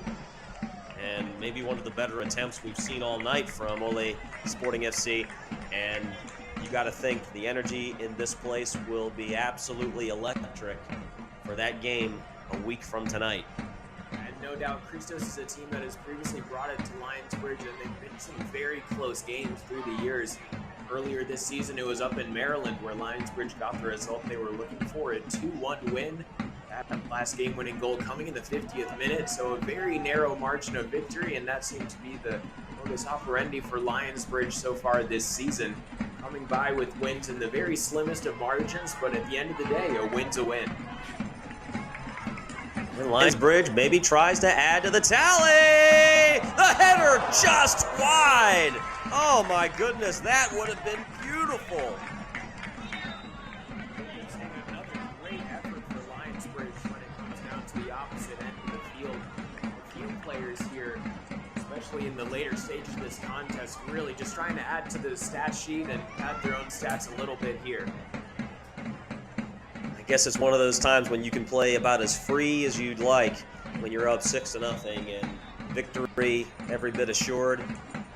and maybe one of the better attempts we've seen all night from Olé Sporting FC. And you got to think the energy in this place will be absolutely electric for that game a week from tonight. And no doubt Christos is a team that has previously brought it to Lionsbridge, and they've been some very close games through the years. Earlier this season, it was up in Maryland where Lionsbridge got the result they were looking for, a 2-1 win. That last game-winning goal coming in the 50th minute, so a very narrow margin of victory, and that seemed to be the modus operandi for Lionsbridge so far this season, coming by with wins in the very slimmest of margins, but at the end of the day, a win's a win. And Lionsbridge maybe tries to add to the tally! The header just wide! Oh my goodness, that would have been beautiful! Another great effort for Lionsbridge when it comes down to the opposite end of the field. A few players here, especially in the later stages of this contest, really just trying to add to the stat sheet and add their own stats a little bit here. I guess it's one of those times when you can play about as free as you'd like when you're up 6-0 and victory every bit assured.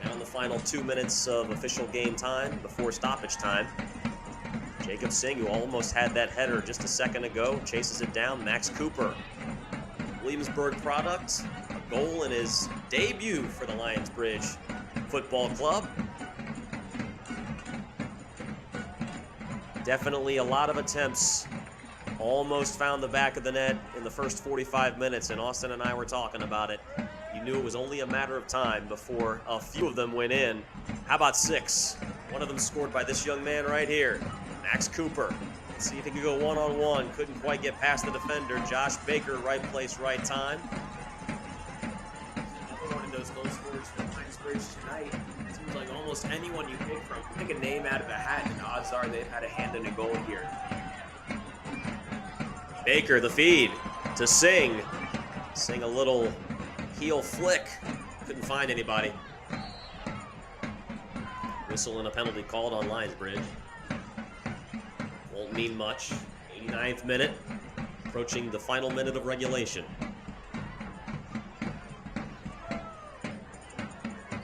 Now in the final 2 minutes of official game time before stoppage time, Jacob Singh, who almost had that header just a second ago, chases it down. Max Cooper, Williamsburg product, a goal in his debut for the Lionsbridge Football Club. Definitely a lot of attempts almost found the back of the net in the first 45 minutes, and Austin and I were talking about it. You knew it was only a matter of time before a few of them went in. How about 6? One of them scored by this young man right here, Max Cooper. Let's see if he could go one-on-one. Couldn't quite get past the defender. Josh Baker, right place, right time. Another one of those goal scorers for Lionsbridge tonight. It seems like almost anyone you pick a name out of a hat, and odds are they've had a hand in a goal here. Baker, the feed to Singh. Singh a little heel flick. Couldn't find anybody. Whistle and a penalty called on Lionsbridge. Won't mean much. 89th minute. Approaching the final minute of regulation.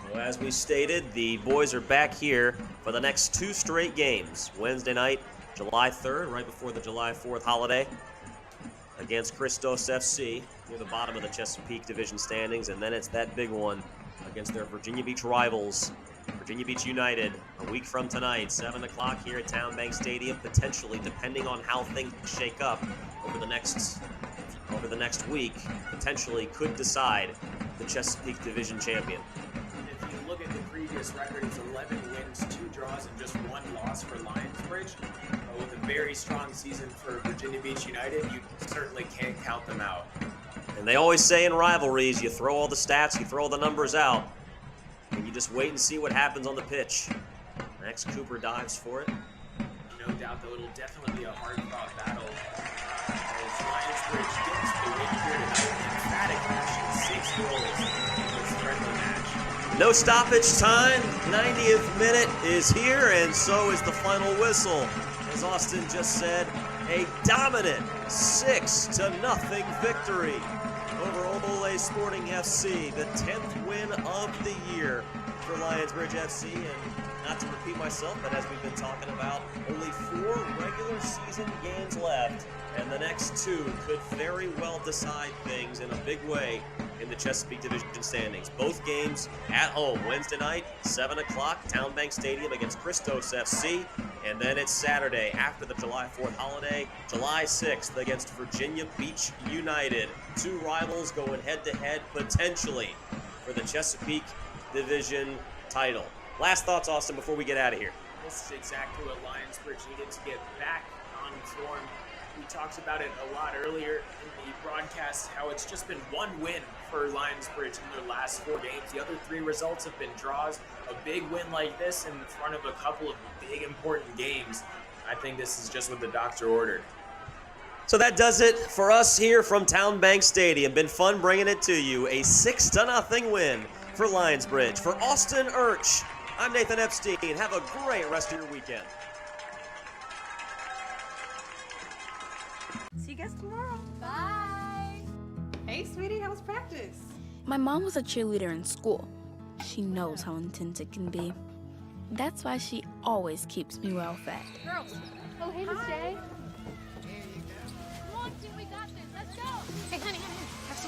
So as we stated, the boys are back here for the next 2 straight games. Wednesday night, July 3rd, right before the July 4th holiday, against Christos FC, near the bottom of the Chesapeake Division standings, and then it's that big one against their Virginia Beach rivals, Virginia Beach United, a week from tonight, 7 o'clock here at Town Bank Stadium, potentially, depending on how things shake up over the next week, potentially could decide the Chesapeake Division champion. If you look at the previous record, it's 11 wins, 2 draws, and just 1 loss for Lionsbridge. With a very strong season for Virginia Beach United, you certainly can't count them out. And they always say in rivalries, you throw all the stats, you throw all the numbers out, and you just wait and see what happens on the pitch. Max Cooper dives for it. No doubt, though, it'll definitely be a hard-fought battle as Lionsbridge gets the win here tonight. Emphatic fashion, 6 goals in this friendly match. No stoppage time. 90th minute is here, and so is the final whistle. As Austin just said, a dominant 6-0 victory over Olé Sporting FC, the 10th win of the year for Lionsbridge FC. And not to repeat myself, but as we've been talking about, only 4 regular season games left, and the next 2 could very well decide things in a big way in the Chesapeake Division standings. Both games at home. Wednesday night, 7 o'clock, Town Bank Stadium against Christos FC. And then it's Saturday after the July 4th holiday, July 6th against Virginia Beach United. 2 rivals going head-to-head potentially for the Chesapeake Division title. Last thoughts, Austin, before we get out of here. This is exactly what Lionsbridge needed to get back on form. We talked about it a lot earlier in the broadcast, how it's just been 1 win for Lionsbridge in their last 4 games. The other 3 results have been draws. A big win like this in front of a couple of big important games. I think this is just what the doctor ordered. So that does it for us here from Town Bank Stadium. Been fun bringing it to you. A 6-0 win for Lionsbridge. For Austin Urch, I'm Nathan Epstein. Have a great rest of your weekend. See you guys tomorrow. Bye. Hey, sweetie, how was practice? My mom was a cheerleader in school. She knows how intense it can be. That's why she always keeps me well fed. Girls. Oh, hey, Miss J. Come on, team, we got this. Let's go. Hey, honey,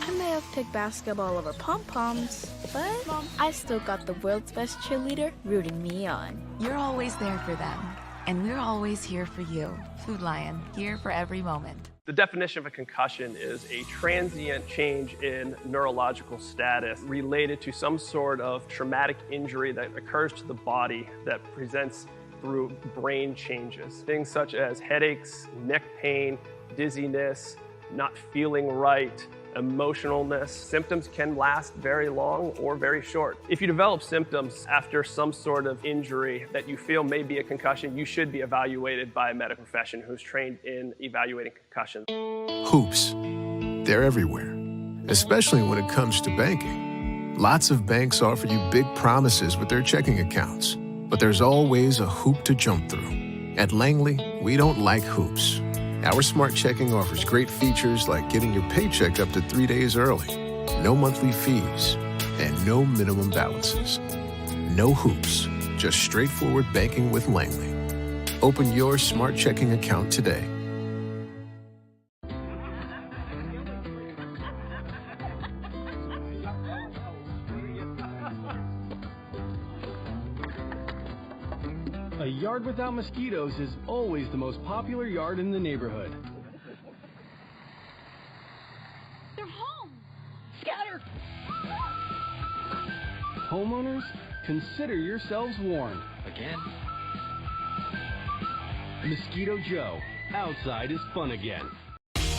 I may have picked basketball over pom-poms, but Mom, I still got the world's best cheerleader rooting me on. You're always there for them, and we're always here for you. Food Lion, here for every moment. The definition of a concussion is a transient change in neurological status related to some sort of traumatic injury that occurs to the body that presents through brain changes. Things such as headaches, neck pain, dizziness, not feeling right, emotionalness. Symptoms can last very long or very short. If you develop symptoms after some sort of injury that you feel may be a concussion, you should be evaluated by a medical professional who's trained in evaluating concussions. Hoops. They're everywhere, especially when it comes to banking. Lots of banks offer you big promises with their checking accounts, but there's always a hoop to jump through. At Langley, we don't like hoops. Our Smart Checking offers great features like getting your paycheck up to 3 days early, no monthly fees, and no minimum balances. No hoops, just straightforward banking with Langley. Open your Smart Checking account today. A yard without mosquitoes is always the most popular yard in the neighborhood. Scatter! Homeowners, consider yourselves warned. Again? Mosquito Joe, outside is fun again.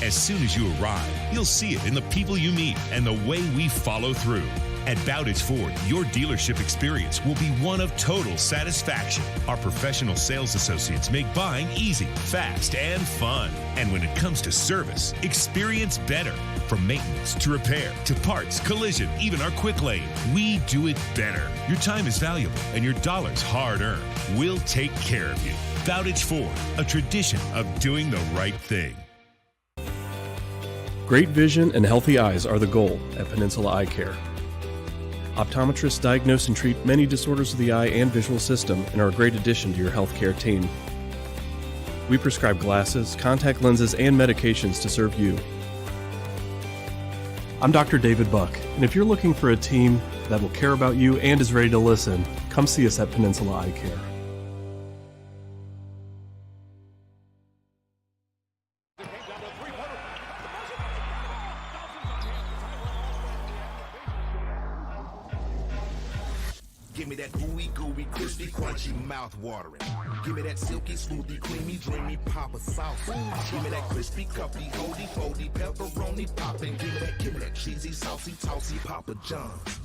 As soon as you arrive, you'll see it in the people you meet and the way we follow through. At Bowditch Ford, your dealership experience will be one of total satisfaction. Our professional sales associates make buying easy, fast, and fun. And when it comes to service, experience better. From maintenance to repair to parts, collision, even our quick lane, we do it better. Your time is valuable and your dollar's hard-earned. We'll take care of you. Bowditch Ford, a tradition of doing the right thing. Great vision and healthy eyes are the goal at Peninsula Eye Care. Optometrists diagnose and treat many disorders of the eye and visual system and are a great addition to your healthcare team. We prescribe glasses, contact lenses, and medications to serve you. I'm Dr. David Buck, and if you're looking for a team that will care about you and is ready to listen, come see us at Peninsula Eye Care. Give me that gooey, gooey, crispy, crunchy, mouth-watering. Give me that silky, smoothie, creamy, dreamy Papa sauce. Give me that crispy, cuppy, oldie, foldy, pepperoni popping. Give me that cheesy, saucy, tossy Papa John's.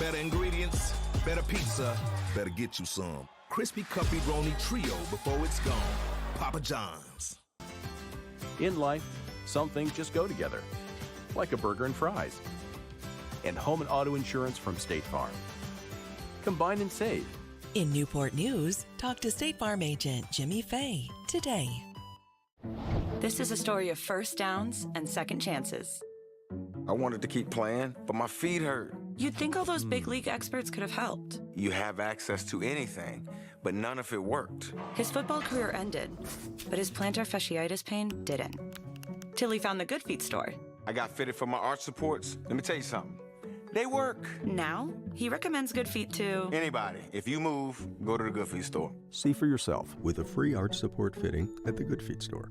Better ingredients, better pizza, better get you some. Crispy, cuppy, roni trio before it's gone. Papa John's. In life, some things just go together, like a burger and fries. And home and auto insurance from State Farm. Combine and save. In Newport News, talk to State Farm agent Jimmy Fay today. This is a story of first downs and second chances. I wanted to keep playing, but my feet hurt. You'd think all those big league experts could have helped. You have access to anything, but none of it worked. His football career ended, but his plantar fasciitis pain didn't. Till he found the Good Feet store. I got fitted for my arch supports. Let me tell you something. They work. Now, he recommends Good Feet to anybody. If you move, go to the Good Feet store. See for yourself with a free arch support fitting at the Good Feet store.